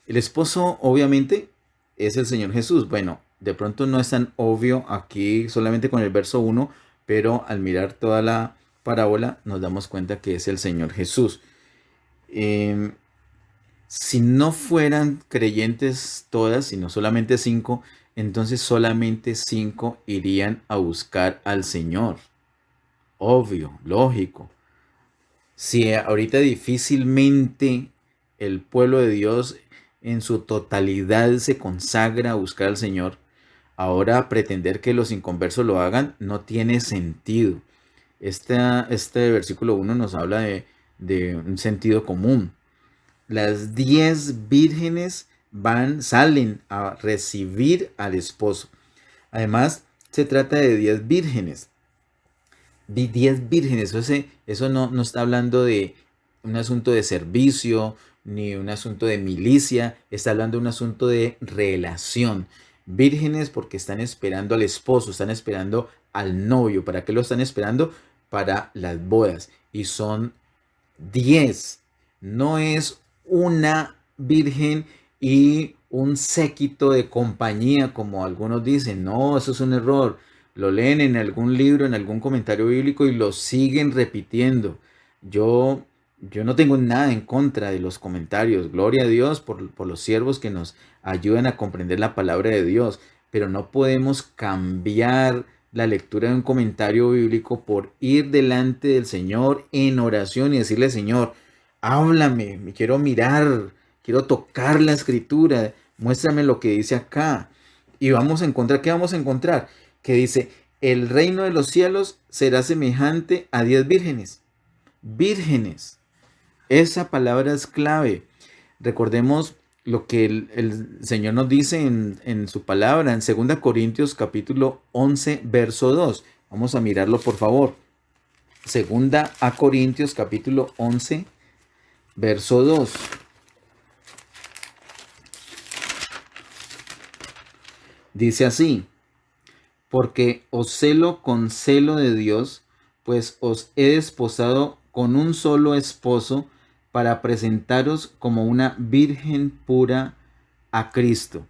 El esposo obviamente es el Señor Jesús. Bueno, de pronto no es tan obvio aquí solamente con el verso 1, pero al mirar toda la parábola nos damos cuenta que es el Señor Jesús. Si no fueran creyentes todas, sino solamente 5, entonces solamente 5 irían a buscar al Señor. Obvio, lógico. Si ahorita difícilmente el pueblo de Dios en su totalidad se consagra a buscar al Señor, ahora pretender que los inconversos lo hagan no tiene sentido. Este versículo 1 nos habla de un sentido común. Las 10 vírgenes salen a recibir al esposo. Además, se trata de 10 vírgenes. 10 vírgenes, eso no está hablando de un asunto de servicio, ni un asunto de milicia, está hablando de un asunto de relación. Vírgenes porque están esperando al esposo, están esperando al novio. ¿Para qué lo están esperando? Para las bodas. Y son 10. No es una virgen y un séquito de compañía, como algunos dicen. No, eso es un error. Lo leen en algún libro, en algún comentario bíblico y lo siguen repitiendo. Yo no tengo nada en contra de los comentarios. Gloria a Dios por los siervos que nos ayudan a comprender la palabra de Dios. Pero no podemos cambiar la lectura de un comentario bíblico por ir delante del Señor en oración y decirle: Señor, háblame, me quiero mirar, quiero tocar la escritura, muéstrame lo que dice acá. Y vamos a encontrar, ¿qué vamos a encontrar? Que dice: el reino de los cielos será semejante a 10 vírgenes. Vírgenes. Esa palabra es clave. Recordemos lo que el Señor nos dice en su palabra, en 2 Corintios capítulo 11, verso 2. Vamos a mirarlo, por favor. 2 Corintios capítulo 11, verso 2. Dice así: porque os celo con celo de Dios, pues os he desposado con un solo esposo, para presentaros como una virgen pura a Cristo.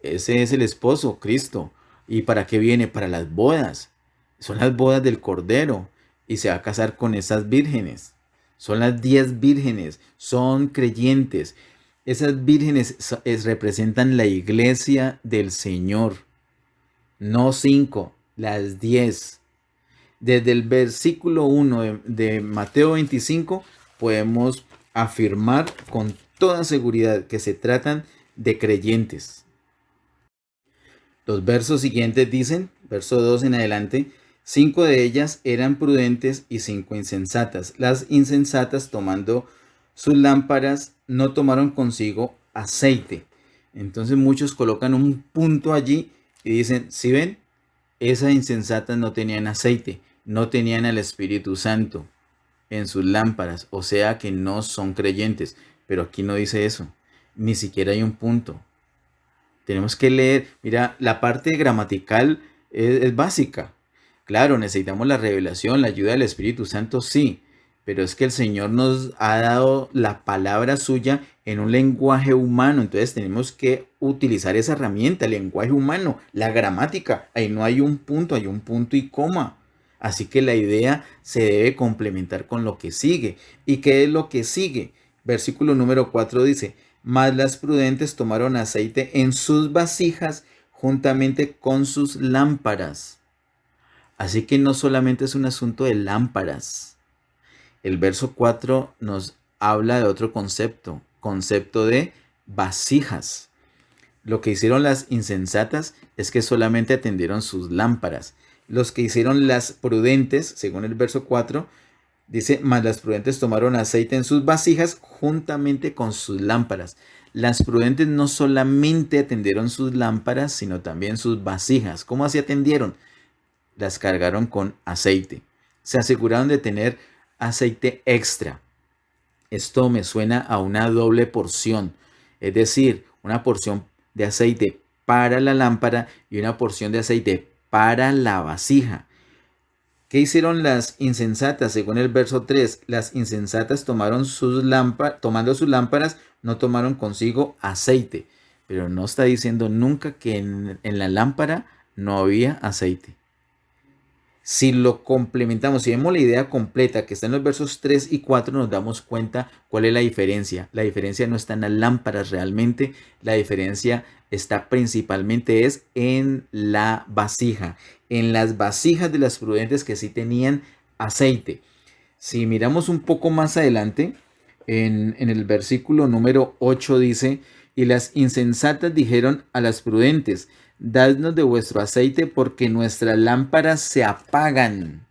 Ese es el esposo, Cristo. ¿Y para qué viene? Para las bodas. Son las bodas del Cordero. Y se va a casar con esas vírgenes. Son las 10 vírgenes. Son creyentes. Esas vírgenes representan la iglesia del Señor. No 5, las 10. Desde el versículo 1 de Mateo 25 podemos afirmar con toda seguridad que se tratan de creyentes. Los versos siguientes dicen, verso 2 en adelante: 5 de ellas eran prudentes y 5 insensatas. Las insensatas, tomando sus lámparas, no tomaron consigo aceite. Entonces muchos colocan un punto allí y dicen: ¿sí ven? Esas insensatas no tenían aceite, no tenían el Espíritu Santo en sus lámparas, o sea que no son creyentes. Pero aquí no dice eso, ni siquiera hay un punto. Tenemos que leer, mira, la parte gramatical es básica. Claro, necesitamos la revelación, la ayuda del Espíritu Santo, sí, pero es que el Señor nos ha dado la palabra suya en un lenguaje humano, entonces tenemos que utilizar esa herramienta, el lenguaje humano, la gramática. Ahí no hay un punto, hay un punto y coma. Así que la idea se debe complementar con lo que sigue. ¿Y qué es lo que sigue? Versículo número 4 dice, mas las prudentes tomaron aceite en sus vasijas juntamente con sus lámparas. Así que no solamente es un asunto de lámparas. El verso 4 nos habla de otro concepto, concepto de vasijas. Lo que hicieron las insensatas es que solamente atendieron sus lámparas. Los que hicieron las prudentes, según el verso 4, dice, mas las prudentes tomaron aceite en sus vasijas juntamente con sus lámparas. Las prudentes no solamente atendieron sus lámparas, sino también sus vasijas. ¿Cómo así atendieron? Las cargaron con aceite. Se aseguraron de tener aceite extra. Esto me suena a una doble porción, es decir, una porción de aceite para la lámpara y una porción de aceite para la vasija. ¿Qué hicieron las insensatas? Según el verso 3, las insensatas tomando sus lámparas, no tomaron consigo aceite. Pero no está diciendo nunca que en la lámpara no había aceite. Si lo complementamos, si vemos la idea completa que está en los versos 3 y 4, nos damos cuenta cuál es la diferencia. La diferencia no está en las lámparas realmente, la diferencia está principalmente es en la vasija, en las vasijas de las prudentes que sí tenían aceite. Si miramos un poco más adelante, en el versículo número 8 dice, y las insensatas dijeron a las prudentes, dadnos de vuestro aceite porque nuestras lámparas se apagan.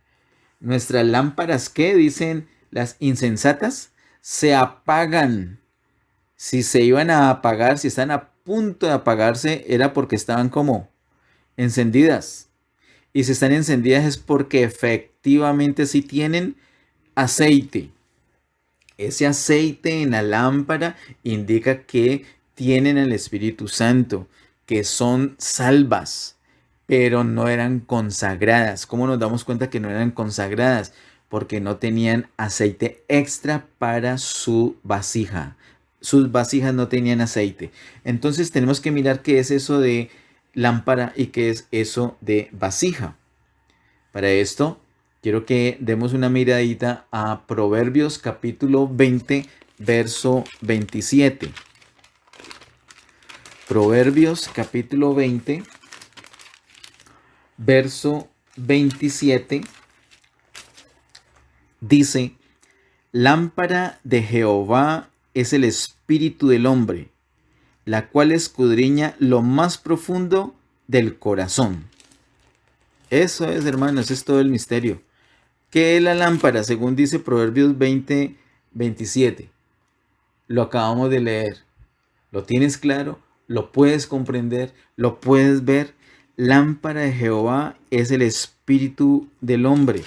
¿Nuestras lámparas qué? Dicen las insensatas, se apagan. Si se iban a apagar, si están a punto de apagarse, era porque estaban como encendidas. Y si están encendidas es porque efectivamente sí tienen aceite. Ese aceite en la lámpara indica que tienen el Espíritu Santo, que son salvas, pero no eran consagradas. ¿Cómo nos damos cuenta que no eran consagradas? Porque no tenían aceite extra para su vasija. Sus vasijas no tenían aceite. Entonces tenemos que mirar qué es eso de lámpara y qué es eso de vasija. Para esto, quiero que demos una miradita a Proverbios capítulo 20, verso 27. Proverbios capítulo 20, verso 27 dice, lámpara de Jehová es el espíritu del hombre, la cual escudriña lo más profundo del corazón. Eso es, hermanos, es todo el misterio. ¿Qué es la lámpara? Según dice Proverbios 20, 27. Lo acabamos de leer. ¿Lo tienes claro? ¿Lo puedes comprender? ¿Lo puedes ver? Lámpara de Jehová es el espíritu del hombre.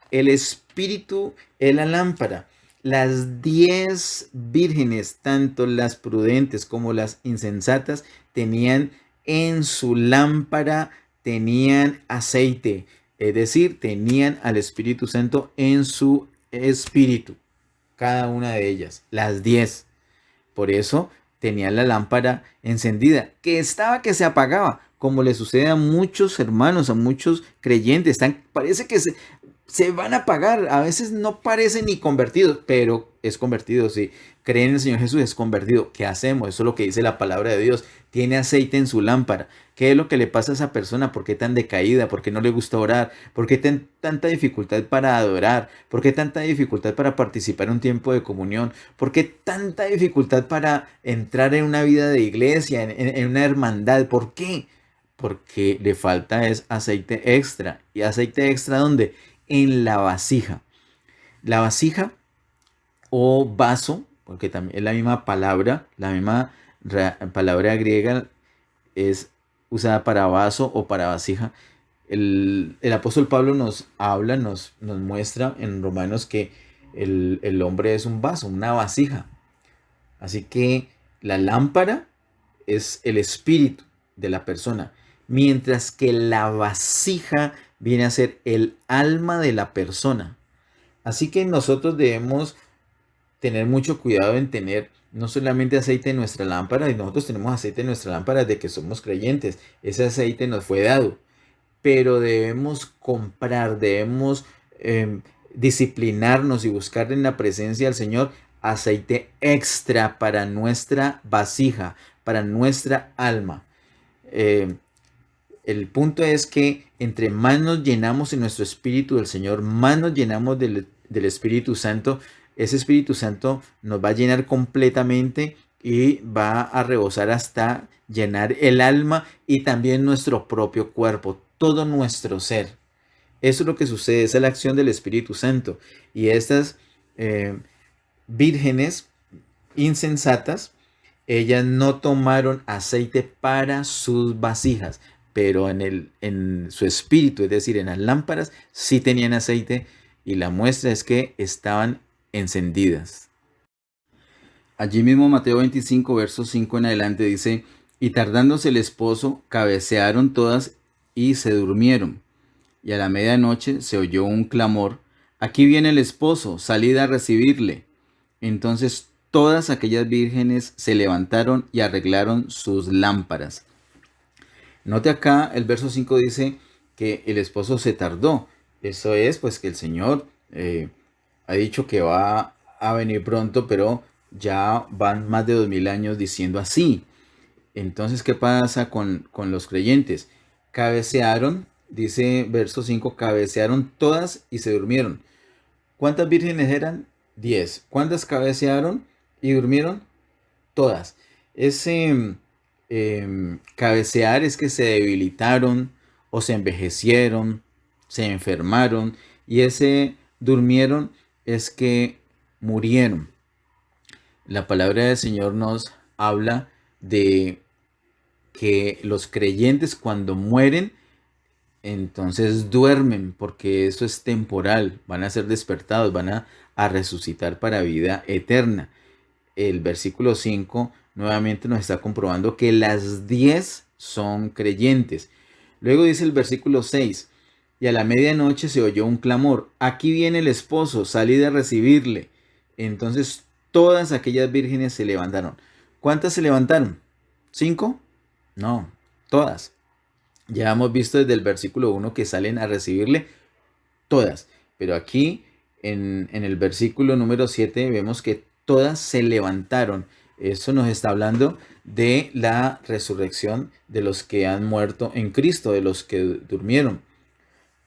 El espíritu es la lámpara. Las 10 vírgenes, tanto las prudentes como las insensatas, tenían en su lámpara, tenían aceite. Es decir, tenían al Espíritu Santo en su espíritu. Cada una de ellas, las 10. Por eso tenían la lámpara encendida, que se apagaba, como le sucede a muchos hermanos, a muchos creyentes. Parece que se van a apagar. A veces no parecen ni convertidos, pero es convertido, sí. Creen en el Señor Jesús, es convertido. ¿Qué hacemos? Eso es lo que dice la palabra de Dios. Tiene aceite en su lámpara. ¿Qué es lo que le pasa a esa persona? ¿Por qué tan decaída? ¿Por qué no le gusta orar? ¿Por qué tanta dificultad para adorar? ¿Por qué tanta dificultad para participar en un tiempo de comunión? ¿Por qué tanta dificultad para entrar en una vida de iglesia, en una hermandad? ¿Por qué? Porque le falta es aceite extra. ¿Y aceite extra dónde? En la vasija. La vasija o vaso, porque también es la misma palabra, la misma palabra griega es usada para vaso o para vasija. El apóstol Pablo nos habla, nos muestra en Romanos que el hombre es un vaso, una vasija. Así que la lámpara es el espíritu de la persona, mientras que la vasija viene a ser el alma de la persona. Así que nosotros debemos tener mucho cuidado en tener no solamente aceite en nuestra lámpara, y nosotros tenemos aceite en nuestra lámpara de que somos creyentes, ese aceite nos fue dado, pero debemos comprar, debemos disciplinarnos y buscar en la presencia del Señor aceite extra para nuestra vasija, para nuestra alma. Eh, el punto es que entre más nos llenamos en nuestro espíritu del Señor, más nos llenamos del Espíritu Santo, ese Espíritu Santo nos va a llenar completamente y va a rebosar hasta llenar el alma y también nuestro propio cuerpo, todo nuestro ser. Eso es lo que sucede, esa es la acción del Espíritu Santo. Y estas vírgenes insensatas, ellas no tomaron aceite para sus vasijas, pero en su espíritu, es decir, en las lámparas, sí tenían aceite, y la muestra es que estaban encendidas. Allí mismo Mateo 25, versos 5 en adelante dice, y tardándose el esposo, cabecearon todas y se durmieron. Y a la medianoche se oyó un clamor, aquí viene el esposo, salid a recibirle. Entonces todas aquellas vírgenes se levantaron y arreglaron sus lámparas. Note acá, el verso 5 dice que el esposo se tardó. Eso es, pues, que el Señor ha dicho que va a venir pronto, pero ya van más de 2000 años diciendo así. Entonces, ¿qué pasa con los creyentes? Cabecearon, dice verso 5, cabecearon todas y se durmieron. ¿Cuántas vírgenes eran? 10. ¿Cuántas cabecearon y durmieron? Todas. Ese cabecear es que se debilitaron o se envejecieron, se enfermaron, y ese durmieron es que murieron. La palabra del Señor nos habla de que los creyentes cuando mueren, entonces duermen, porque eso es temporal, van a ser despertados, van a resucitar para vida eterna. El versículo 5 nuevamente nos está comprobando que las 10 son creyentes. Luego dice el versículo 6, y a la medianoche se oyó un clamor, aquí viene el esposo, salid a recibirle. Entonces todas aquellas vírgenes se levantaron. ¿Cuántas se levantaron? ¿5? No, todas. Ya hemos visto desde el versículo 1 que salen a recibirle todas. Pero aquí en el versículo número 7 vemos que todas se levantaron. Eso nos está hablando de la resurrección de los que han muerto en Cristo, de los que durmieron.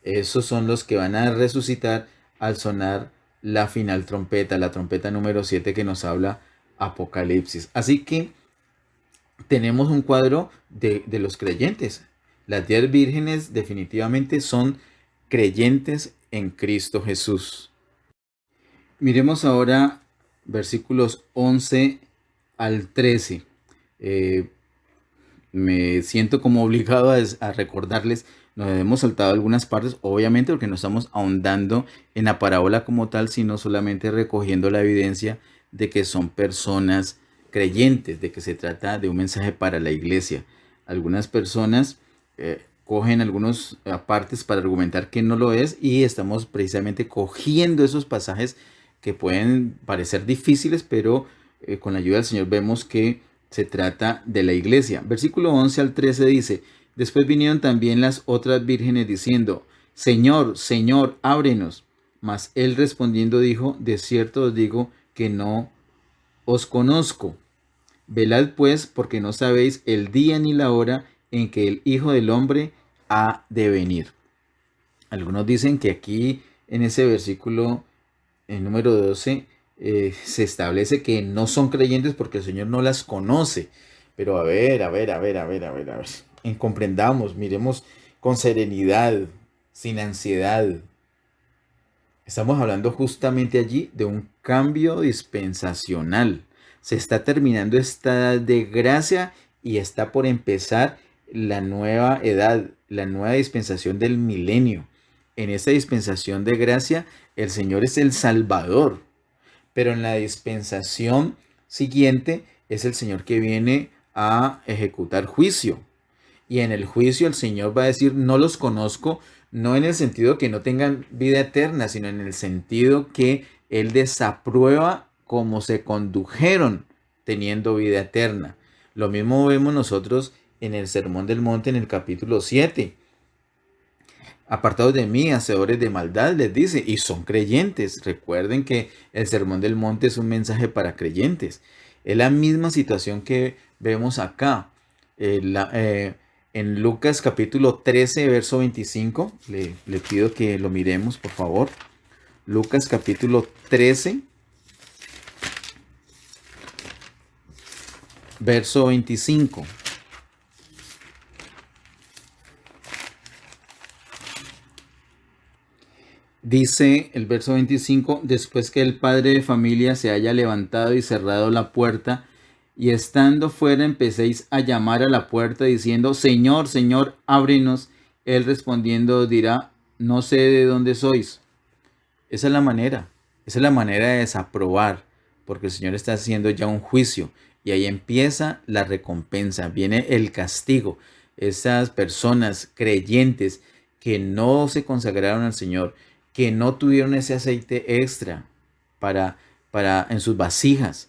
Esos son los que van a resucitar al sonar la final trompeta, la trompeta número 7 que nos habla Apocalipsis. Así que tenemos un cuadro de los creyentes. Las 10 vírgenes definitivamente son creyentes en Cristo Jesús. Miremos ahora versículos 11 al 13. Me siento como obligado a recordarles, nos hemos saltado algunas partes, obviamente porque no estamos ahondando en la parábola como tal, sino solamente recogiendo la evidencia de que son personas creyentes, de que se trata de un mensaje para la iglesia. Algunas personas cogen algunas partes para argumentar que no lo es, y estamos precisamente cogiendo esos pasajes que pueden parecer difíciles, pero con la ayuda del Señor vemos que se trata de la iglesia. Versículo 11 al 13 dice, después vinieron también las otras vírgenes diciendo, Señor, Señor, ábrenos. Mas él respondiendo dijo, de cierto os digo que no os conozco. Velad pues, porque no sabéis el día ni la hora en que el Hijo del Hombre ha de venir. Algunos dicen que aquí en ese versículo, el número 12, se establece que no son creyentes porque el Señor no las conoce. Pero a ver, comprendamos, miremos con serenidad, sin ansiedad. Estamos hablando justamente allí de un cambio dispensacional. Se está terminando esta edad de gracia y está por empezar la nueva edad, la nueva dispensación del milenio. En esta dispensación de gracia, el Señor es el Salvador. Pero en la dispensación siguiente es el Señor que viene a ejecutar juicio. Y en el juicio el Señor va a decir, no los conozco, no en el sentido que no tengan vida eterna, sino en el sentido que Él desaprueba cómo se condujeron teniendo vida eterna. Lo mismo vemos nosotros en el Sermón del Monte en el capítulo 7. Apartados de mí, hacedores de maldad, les dice, y son creyentes. Recuerden que el Sermón del Monte es un mensaje para creyentes. Es la misma situación que vemos acá. En Lucas capítulo 13, verso 25, le pido que lo miremos, por favor. Lucas capítulo 13, verso 25. Dice el verso 25, después que el padre de familia se haya levantado y cerrado la puerta, y estando fuera empecéis a llamar a la puerta diciendo, Señor, Señor, ábrenos. Él respondiendo dirá, no sé de dónde sois. Esa es la manera de desaprobar, porque el Señor está haciendo ya un juicio y ahí empieza la recompensa, viene el castigo. Esas personas creyentes que no se consagraron al Señor, que no tuvieron ese aceite extra para, en sus vasijas,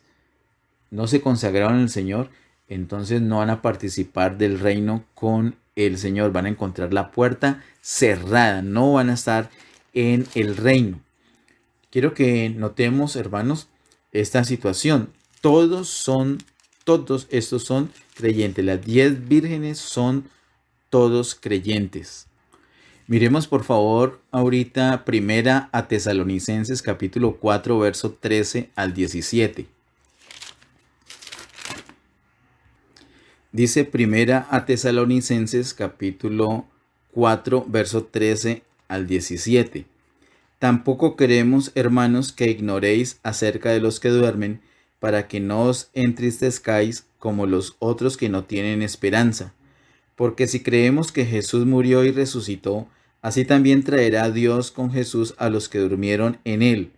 no se consagraron al Señor, entonces no van a participar del reino con el Señor, van a encontrar la puerta cerrada, no van a estar en el reino. Quiero que notemos, hermanos, esta situación. Todos estos son creyentes. Las 10 vírgenes son todos creyentes. Miremos por favor ahorita primera a Tesalonicenses capítulo 4 verso 13 al 17. Dice primera a Tesalonicenses capítulo 4 verso 13 al 17. Tampoco queremos, hermanos, que ignoréis acerca de los que duermen, para que no os entristezcáis como los otros que no tienen esperanza. Porque si creemos que Jesús murió y resucitó, así también traerá Dios con Jesús a los que durmieron en él.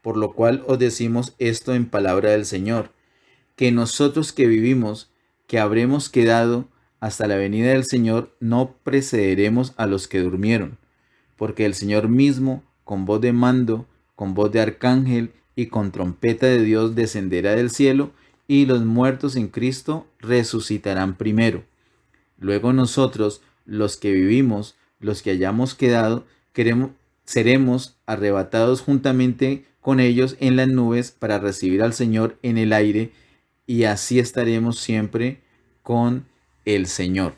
Por lo cual os decimos esto en palabra del Señor, que nosotros que vivimos, que habremos quedado hasta la venida del Señor, no precederemos a los que durmieron. Porque el Señor mismo, con voz de mando, con voz de arcángel y con trompeta de Dios descenderá del cielo, y los muertos en Cristo resucitarán primero. Luego nosotros, los que vivimos, los que hayamos quedado, seremos arrebatados juntamente con ellos en las nubes para recibir al Señor en el aire, y así estaremos siempre con el Señor.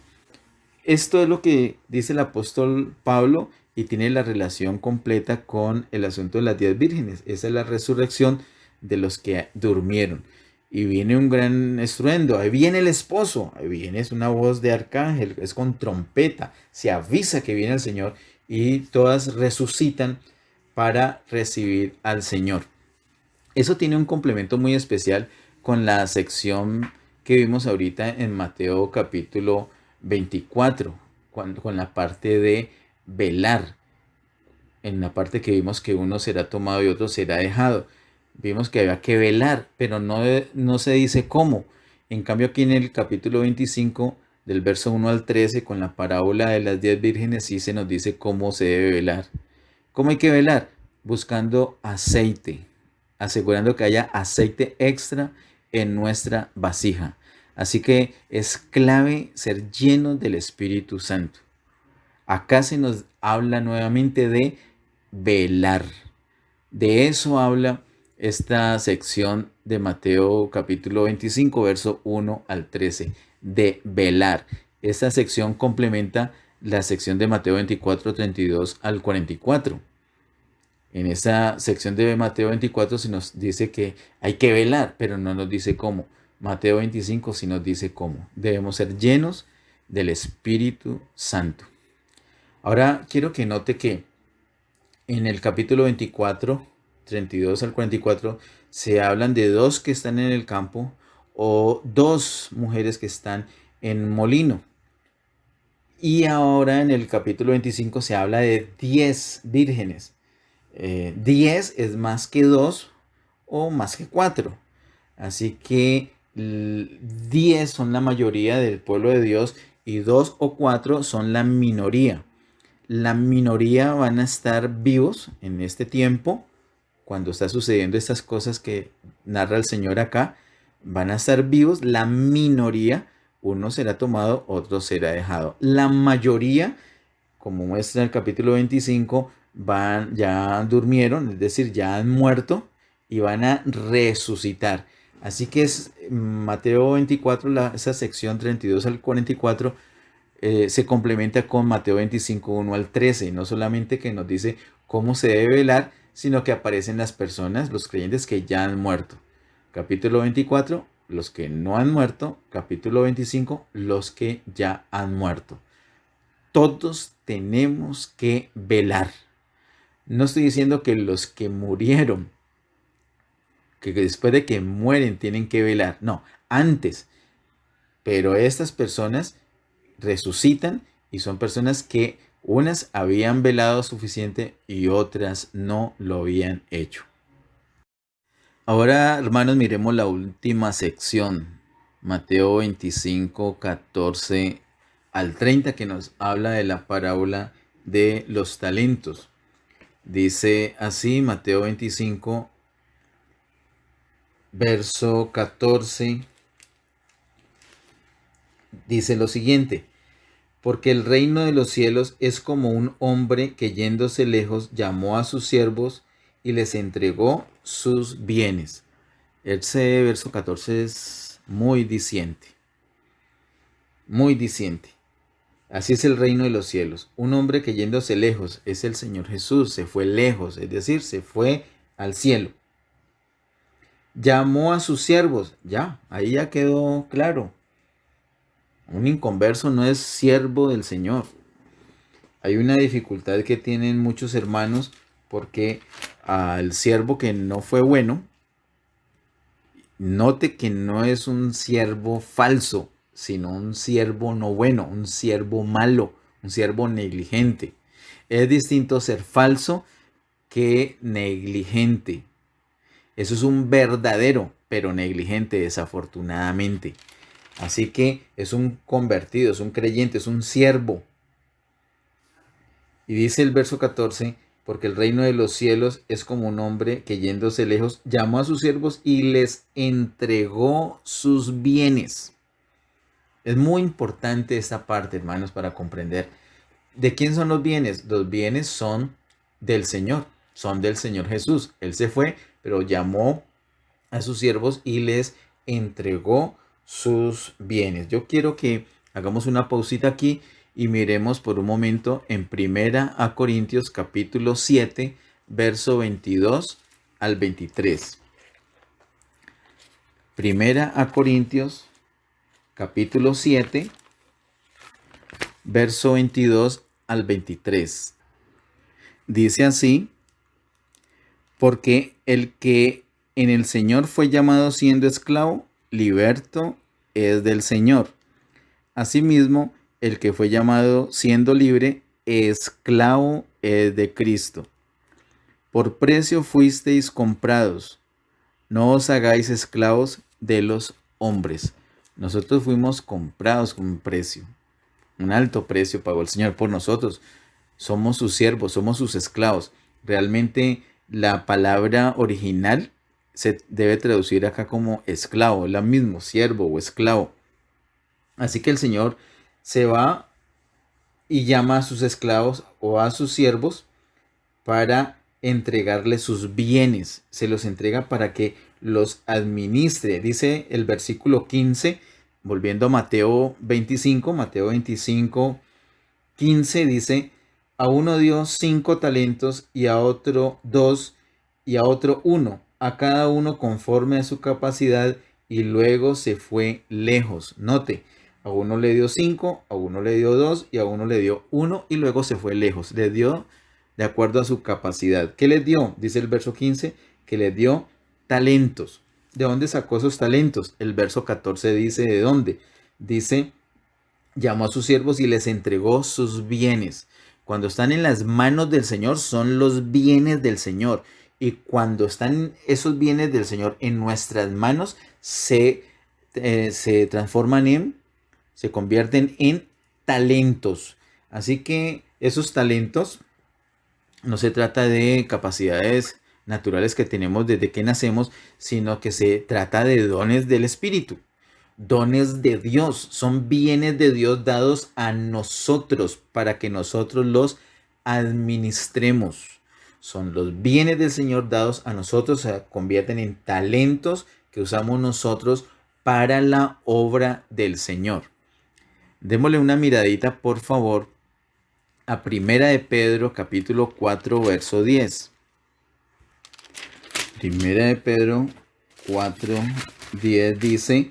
Esto es lo que dice el apóstol Pablo y tiene la relación completa con el asunto de las 10 vírgenes. Esa es la resurrección de los que durmieron. Y viene un gran estruendo, ahí viene el esposo, ahí viene, es una voz de arcángel, es con trompeta, se avisa que viene el Señor y todas resucitan para recibir al Señor. Eso tiene un complemento muy especial con la sección que vimos ahorita en Mateo capítulo 24, con la parte de velar, en la parte que vimos que uno será tomado y otro será dejado. Vimos que había que velar, pero no se dice cómo. En cambio aquí en el capítulo 25, del verso 1 al 13, con la parábola de las 10 vírgenes, sí se nos dice cómo se debe velar. ¿Cómo hay que velar? Buscando aceite, asegurando que haya aceite extra en nuestra vasija. Así que es clave ser llenos del Espíritu Santo. Acá se nos habla nuevamente de velar. De eso habla esta sección de Mateo capítulo 25, verso 1 al 13, de velar. Esta sección complementa la sección de Mateo 24, 32 al 44. En esa sección de Mateo 24 se nos dice que hay que velar, pero no nos dice cómo. Mateo 25 sí nos dice cómo. Debemos ser llenos del Espíritu Santo. Ahora quiero que note que en el capítulo 24, 32 al 44, se hablan de dos que están en el campo o dos mujeres que están en molino. Y ahora en el capítulo 25 se habla de 10 vírgenes. 10 es más que 2 o más que 4. Así que 10 son la mayoría del pueblo de Dios y 2 o 4 son la minoría. La minoría van a estar vivos en este tiempo, cuando está sucediendo estas cosas que narra el Señor acá, van a estar vivos. La minoría, uno será tomado, otro será dejado. La mayoría, como muestra el capítulo 25, ya durmieron, es decir, ya han muerto y van a resucitar. Así que es Mateo 24, esa sección 32 al 44, se complementa con Mateo 25, 1 al 13. No solamente que nos dice cómo se debe velar, sino que aparecen las personas, los creyentes que ya han muerto. Capítulo 24, los que no han muerto. Capítulo 25, los que ya han muerto. Todos tenemos que velar. No estoy diciendo que los que murieron, que después de que mueren tienen que velar. No, antes. Pero estas personas resucitan y son personas que unas habían velado suficiente y otras no lo habían hecho. Ahora, hermanos, miremos la última sección, Mateo 25, 14 al 30, que nos habla de la parábola de los talentos. Dice así, Mateo 25, verso 14, dice lo siguiente: porque el reino de los cielos es como un hombre que yéndose lejos llamó a sus siervos y les entregó sus bienes. Ese verso 14 es muy diciente. Muy diciente. Así es el reino de los cielos. Un hombre que yéndose lejos, es el Señor Jesús, se fue lejos, es decir, se fue al cielo. Llamó a sus siervos, ya, ahí ya quedó claro. Un inconverso no es siervo del Señor. Hay una dificultad que tienen muchos hermanos porque al siervo que no fue bueno, note que no es un siervo falso, sino un siervo no bueno, un siervo malo, un siervo negligente. Es distinto ser falso que negligente. Eso es un verdadero, pero negligente, desafortunadamente. Así que es un convertido, es un creyente, es un siervo. Y dice el verso 14, porque el reino de los cielos es como un hombre que yéndose lejos llamó a sus siervos y les entregó sus bienes. Es muy importante esta parte, hermanos, para comprender. ¿De quién son los bienes? Los bienes son del Señor, son del Señor Jesús. Él se fue, pero llamó a sus siervos y les entregó sus bienes. Yo quiero que hagamos una pausita aquí y miremos por un momento en Primera a Corintios capítulo 7, verso 22 al 23. Primera a Corintios capítulo 7, verso 22 al 23. Dice así: porque el que en el Señor fue llamado siendo esclavo, liberto es del Señor. Asimismo, el que fue llamado siendo libre, esclavo es de Cristo. Por precio fuisteis comprados. No os hagáis esclavos de los hombres. Nosotros fuimos comprados con un precio. Un alto precio pagó el Señor por nosotros. Somos sus siervos, somos sus esclavos. Realmente la palabra original se debe traducir acá como esclavo, es la misma, siervo o esclavo. Así que el Señor se va y llama a sus esclavos o a sus siervos para entregarles sus bienes. Se los entrega para que los administre. Dice el versículo 15, volviendo a Mateo 25, 15, dice: a uno dio 5 talentos y a otro 2 y a otro 1, a cada uno conforme a su capacidad, y luego se fue lejos. Note, a uno le dio 5, a uno le dio 2 y a uno le dio 1 y luego se fue lejos. Le dio de acuerdo a su capacidad. ¿Qué les dio? Dice el verso 15 que les dio talentos. ¿De dónde sacó esos talentos? El verso 14 dice de dónde. Dice: llamó a sus siervos y les entregó sus bienes. Cuando están en las manos del Señor, son los bienes del Señor. Y cuando están esos bienes del Señor en nuestras manos, se transforman se convierten en talentos. Así que esos talentos no se trata de capacidades naturales que tenemos desde que nacemos, sino que se trata de dones del Espíritu. Dones de Dios, son bienes de Dios dados a nosotros para que nosotros los administremos. Son los bienes del Señor dados a nosotros, se convierten en talentos que usamos nosotros para la obra del Señor. Démosle una miradita, por favor, a Primera de Pedro, capítulo 4, verso 10. Primera de Pedro 4, 10 dice: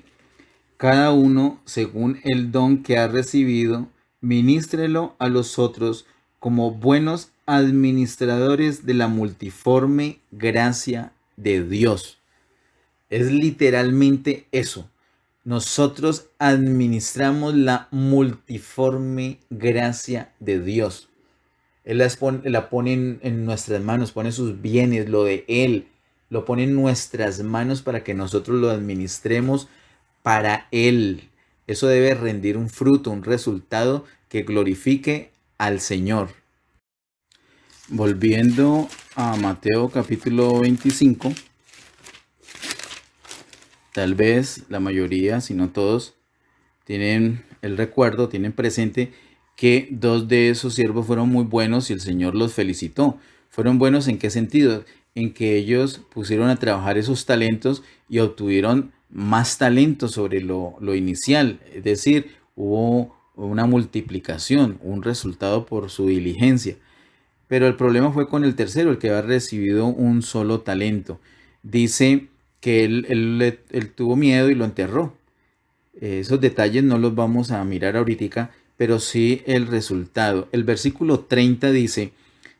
cada uno, según el don que ha recibido, ministrelo a los otros como buenos administradores de la multiforme gracia de Dios. Es literalmente eso. Nosotros administramos la multiforme gracia de Dios. Él la pone en nuestras manos, pone sus bienes, lo de Él, lo pone en nuestras manos para que nosotros lo administremos para Él. Eso debe rendir un fruto, un resultado que glorifique al Señor. Volviendo a Mateo capítulo 25, tal vez la mayoría, si no todos, tienen el recuerdo, tienen presente que dos de esos siervos fueron muy buenos y el Señor los felicitó. ¿Fueron buenos en qué sentido? En que ellos pusieron a trabajar esos talentos y obtuvieron más talentos sobre lo inicial. Es decir, hubo una multiplicación, un resultado por su diligencia. Pero el problema fue con el tercero, el que había recibido un solo talento. Dice que él tuvo miedo y lo enterró. Esos detalles no los vamos a mirar ahorita, pero sí el resultado. El versículo 30 dice: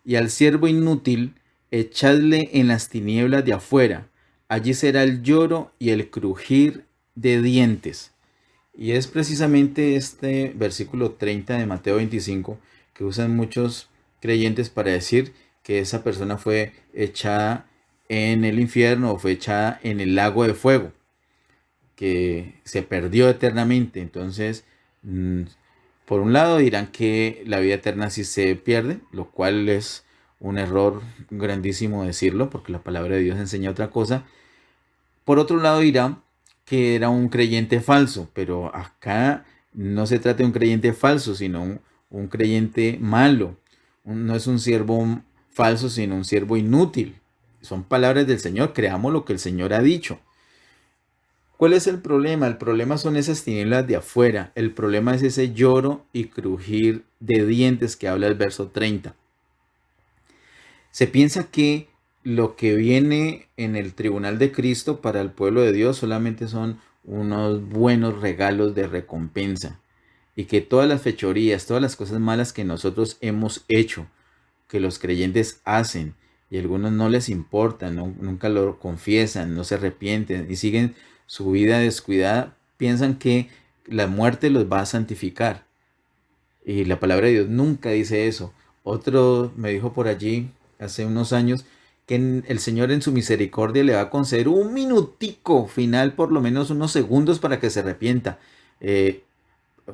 y al siervo inútil echadle en las tinieblas de afuera, allí será el lloro y el crujir de dientes. Y es precisamente este versículo 30 de Mateo 25 que usan muchos creyentes para decir que esa persona fue echada en el infierno o fue echada en el lago de fuego, que se perdió eternamente. Entonces, por un lado dirán que la vida eterna sí se pierde, lo cual es un error grandísimo decirlo, porque la palabra de Dios enseña otra cosa. Por otro lado dirán que era un creyente falso, pero acá no se trata de un creyente falso, sino un creyente malo. No es un siervo falso, sino un siervo inútil. Son palabras del Señor, creamos lo que el Señor ha dicho. ¿Cuál es el problema? El problema son esas tinieblas de afuera. El problema es ese lloro y crujir de dientes que habla el verso 30. Se piensa que lo que viene en el tribunal de Cristo para el pueblo de Dios solamente son unos buenos regalos de recompensa. Y que todas las fechorías, todas las cosas malas que nosotros hemos hecho, que los creyentes hacen, y algunos no les importa, nunca lo confiesan, no se arrepienten y siguen su vida descuidada, piensan que la muerte los va a santificar. Y la palabra de Dios nunca dice eso. Otro me dijo por allí hace unos años que el Señor en su misericordia le va a conceder un minutico final, por lo menos unos segundos, para que se arrepienta.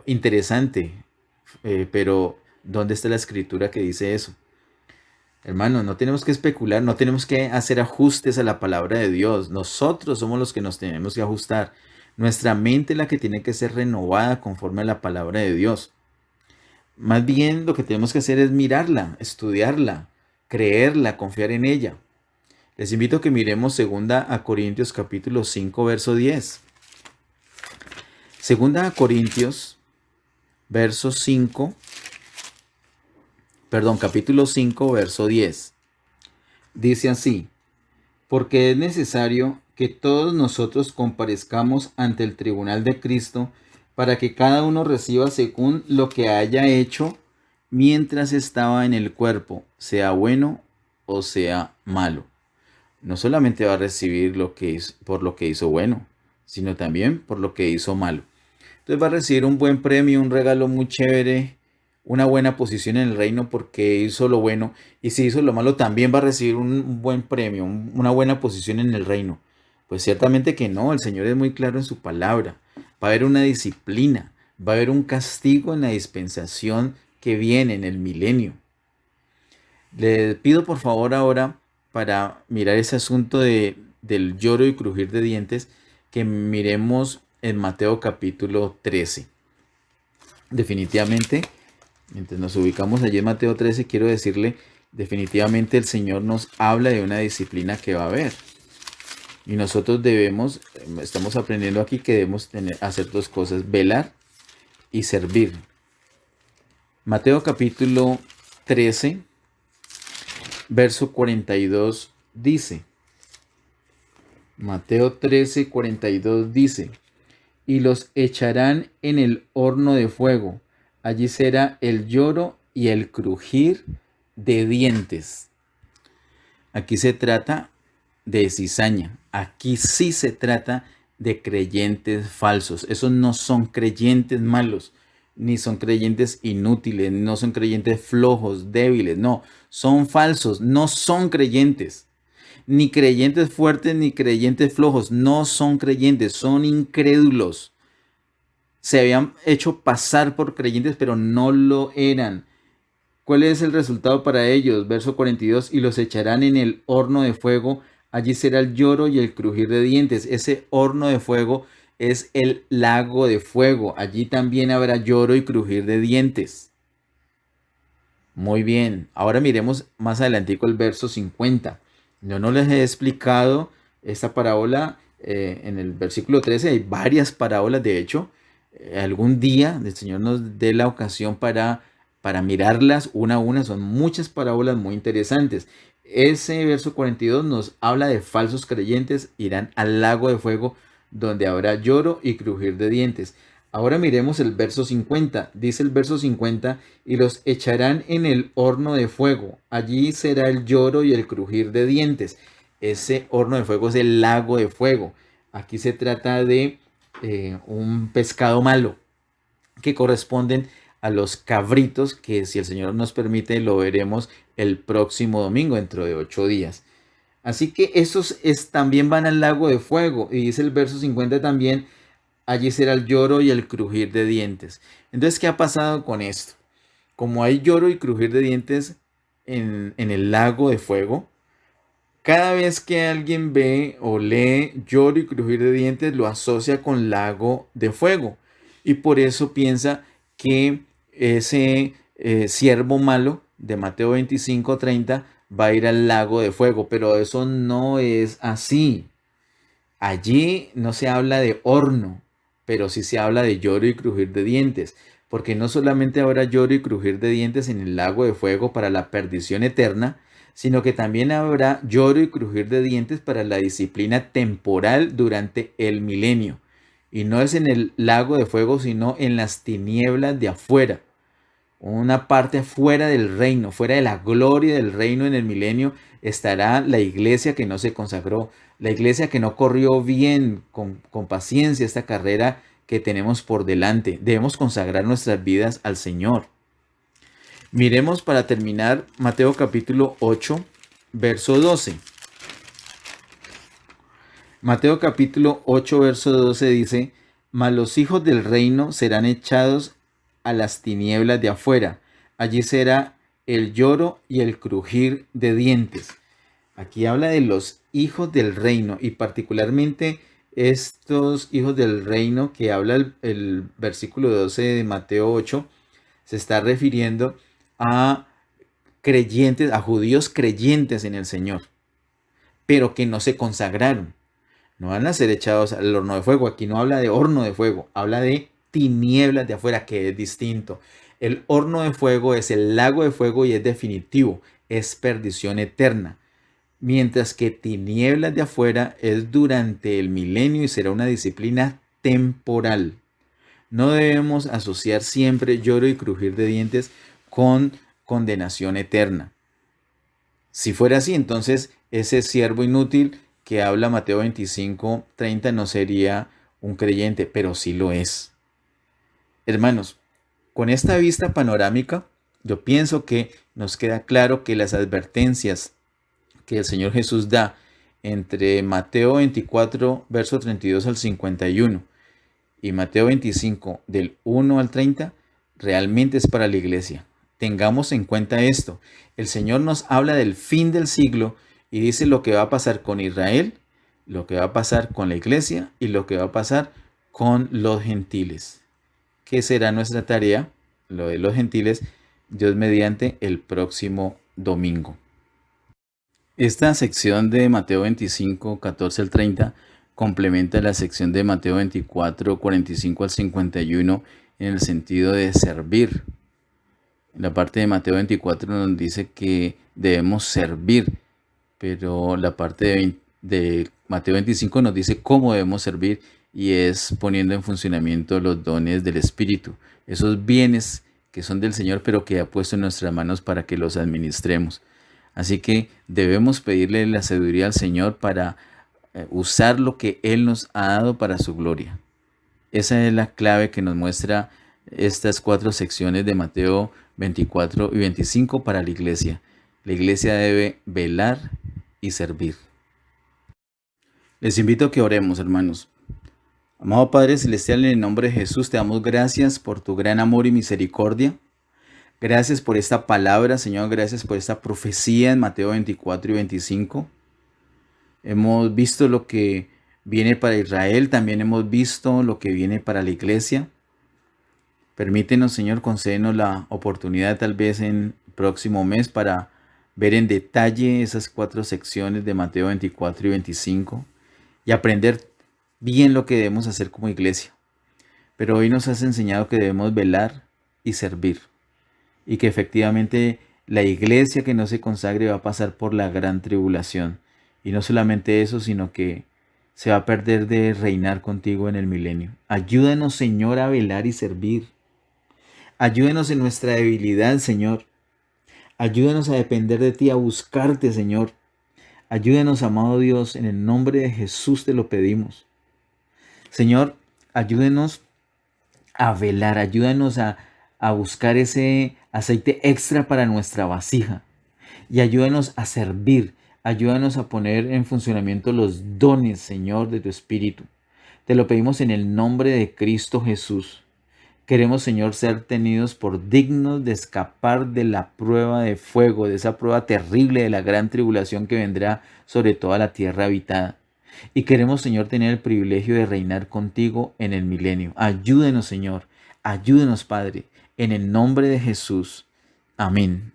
Interesante, pero ¿dónde está la escritura que dice eso? Hermano, no tenemos que especular, no tenemos que hacer ajustes a la palabra de Dios. Nosotros somos los que nos tenemos que ajustar. Nuestra mente es la que tiene que ser renovada conforme a la palabra de Dios. Más bien lo que tenemos que hacer es mirarla, estudiarla, creerla, confiar en ella. Les invito a que miremos 2 Corintios capítulo 5, verso 10. 2 Corintios, verso 5. Capítulo 5, verso 10. Dice así: porque es necesario que todos nosotros comparezcamos ante el tribunal de Cristo para que cada uno reciba según lo que haya hecho mientras estaba en el cuerpo, sea bueno o sea malo. No solamente va a recibir por lo que hizo bueno, sino también por lo que hizo malo. Entonces va a recibir un buen premio, un regalo muy chévere, una buena posición en el reino porque hizo lo bueno, y si hizo lo malo también va a recibir un buen premio, una buena posición en el reino. Pues ciertamente que no, el Señor es muy claro en su palabra. Va a haber una disciplina, Va a haber un castigo en la dispensación que viene en el milenio. Le pido por favor ahora, para mirar ese asunto del lloro y crujir de dientes, que miremos en Mateo capítulo 13. Definitivamente, mientras nos ubicamos allí en Mateo 13, quiero decirle, definitivamente el Señor nos habla de una disciplina que va a haber. Y nosotros estamos aprendiendo aquí que debemos hacer dos cosas: velar y servir. Mateo capítulo 13, verso 42 dice, Mateo 13, 42 dice, y los echarán en el horno de fuego. Allí será el lloro y el crujir de dientes. Aquí se trata de cizaña. Aquí sí se trata de creyentes falsos. Esos no son creyentes malos, ni son creyentes inútiles, no son creyentes flojos, débiles. No, son falsos, no son creyentes. Ni creyentes fuertes, ni creyentes flojos. No son creyentes, son incrédulos. Se habían hecho pasar por creyentes, pero no lo eran. ¿Cuál es el resultado para ellos? Verso 42, y los echarán en el horno de fuego. Allí será el lloro y el crujir de dientes. Ese horno de fuego es el lago de fuego. Allí también habrá lloro y crujir de dientes. Muy bien. Ahora miremos más adelantico el verso 50. Yo no les he explicado esta parábola en el versículo 13. Hay varias parábolas, de hecho. Algún día el Señor nos dé la ocasión para mirarlas una a una. Son muchas parábolas muy interesantes. Ese verso 42 nos habla de falsos creyentes, irán al lago de fuego donde habrá lloro y crujir de dientes. Ahora miremos el verso 50. Dice el verso 50, y los echarán en el horno de fuego. Allí será el lloro y el crujir de dientes. Ese horno de fuego es el lago de fuego. Aquí se trata de un pescado malo, que corresponden a los cabritos, que si el Señor nos permite lo veremos el próximo domingo, dentro de 8 días. Así que esos también van al lago de fuego. Y dice el verso 50 también, allí será el lloro y el crujir de dientes. Entonces, ¿qué ha pasado con esto? Como hay lloro y crujir de dientes en el lago de fuego, cada vez que alguien ve o lee lloro y crujir de dientes, lo asocia con lago de fuego. Y por eso piensa que ese siervo malo de Mateo 25:30 va a ir al lago de fuego. Pero eso no es así. Allí no se habla de horno, pero sí se habla de lloro y crujir de dientes. Porque no solamente habrá lloro y crujir de dientes en el lago de fuego para la perdición eterna, sino que también habrá lloro y crujir de dientes para la disciplina temporal durante el milenio. Y no es en el lago de fuego, sino en las tinieblas de afuera. Una parte fuera del reino, fuera de la gloria del reino en el milenio, estará la iglesia que no se consagró, la iglesia que no corrió bien, con paciencia, esta carrera que tenemos por delante. Debemos consagrar nuestras vidas al Señor. Miremos para terminar Mateo capítulo 8, verso 12. Mateo capítulo 8, verso 12 dice, mas los hijos del reino serán echados a las tinieblas de afuera. Allí será el lloro y el crujir de dientes. Aquí habla de los hijos del reino, y particularmente estos hijos del reino que habla el versículo 12 de Mateo 8, se está refiriendo a creyentes, a judíos creyentes en el Señor, pero que no se consagraron. No van a ser echados al horno de fuego. Aquí no habla de horno de fuego, habla de tinieblas de afuera, que es distinto. El horno de fuego es el lago de fuego y es definitivo, es perdición eterna. Mientras que tinieblas de afuera es durante el milenio y será una disciplina temporal. No debemos asociar siempre lloro y crujir de dientes con condenación eterna. Si fuera así, entonces ese siervo inútil que habla Mateo 25:30 no sería un creyente, pero sí lo es. Hermanos, con esta vista panorámica, yo pienso que nos queda claro que las advertencias que el Señor Jesús da entre Mateo 24, verso 32 al 51, y Mateo 25 del 1 al 30 realmente es para la iglesia. Tengamos en cuenta esto. El Señor nos habla del fin del siglo y dice lo que va a pasar con Israel, lo que va a pasar con la iglesia y lo que va a pasar con los gentiles. ¿Qué será nuestra tarea? Lo de los gentiles, Dios mediante, el próximo domingo. Esta sección de Mateo 25, 14 al 30 complementa la sección de Mateo 24, 45 al 51 en el sentido de servir. La parte de Mateo 24 nos dice que debemos servir, pero la parte de Mateo 25 nos dice cómo debemos servir y es poniendo en funcionamiento los dones del Espíritu, esos bienes que son del Señor, pero que ha puesto en nuestras manos para que los administremos. Así que debemos pedirle la sabiduría al Señor para usar lo que Él nos ha dado para su gloria. Esa es la clave que nos muestra estas 4 secciones de Mateo 24 y 25 para la iglesia. La iglesia debe velar y servir. Les invito a que oremos, hermanos. Amado Padre Celestial, en el nombre de Jesús, te damos gracias por tu gran amor y misericordia. Gracias por esta palabra, Señor. Gracias por esta profecía en Mateo 24 y 25. Hemos visto lo que viene para Israel, también hemos visto lo que viene para la iglesia. Permítenos, Señor, concédenos la oportunidad tal vez en el próximo mes para ver en detalle esas 4 secciones de Mateo 24 y 25 y aprender bien lo que debemos hacer como iglesia. Pero hoy nos has enseñado que debemos velar y servir y que efectivamente la iglesia que no se consagre va a pasar por la gran tribulación. Y no solamente eso, sino que se va a perder de reinar contigo en el milenio. Ayúdanos, Señor, a velar y servir. Ayúdanos en nuestra debilidad, Señor. Ayúdanos a depender de ti, a buscarte, Señor. Ayúdanos, amado Dios, en el nombre de Jesús te lo pedimos. Señor, ayúdenos a velar, ayúdanos a buscar ese aceite extra para nuestra vasija y ayúdanos a servir, ayúdanos a poner en funcionamiento los dones, Señor, de tu Espíritu. Te lo pedimos en el nombre de Cristo Jesús. Queremos, Señor, ser tenidos por dignos de escapar de la prueba de fuego, de esa prueba terrible de la gran tribulación que vendrá sobre toda la tierra habitada. Y queremos, Señor, tener el privilegio de reinar contigo en el milenio. Ayúdenos, Señor. Ayúdenos, Padre, en el nombre de Jesús. Amén.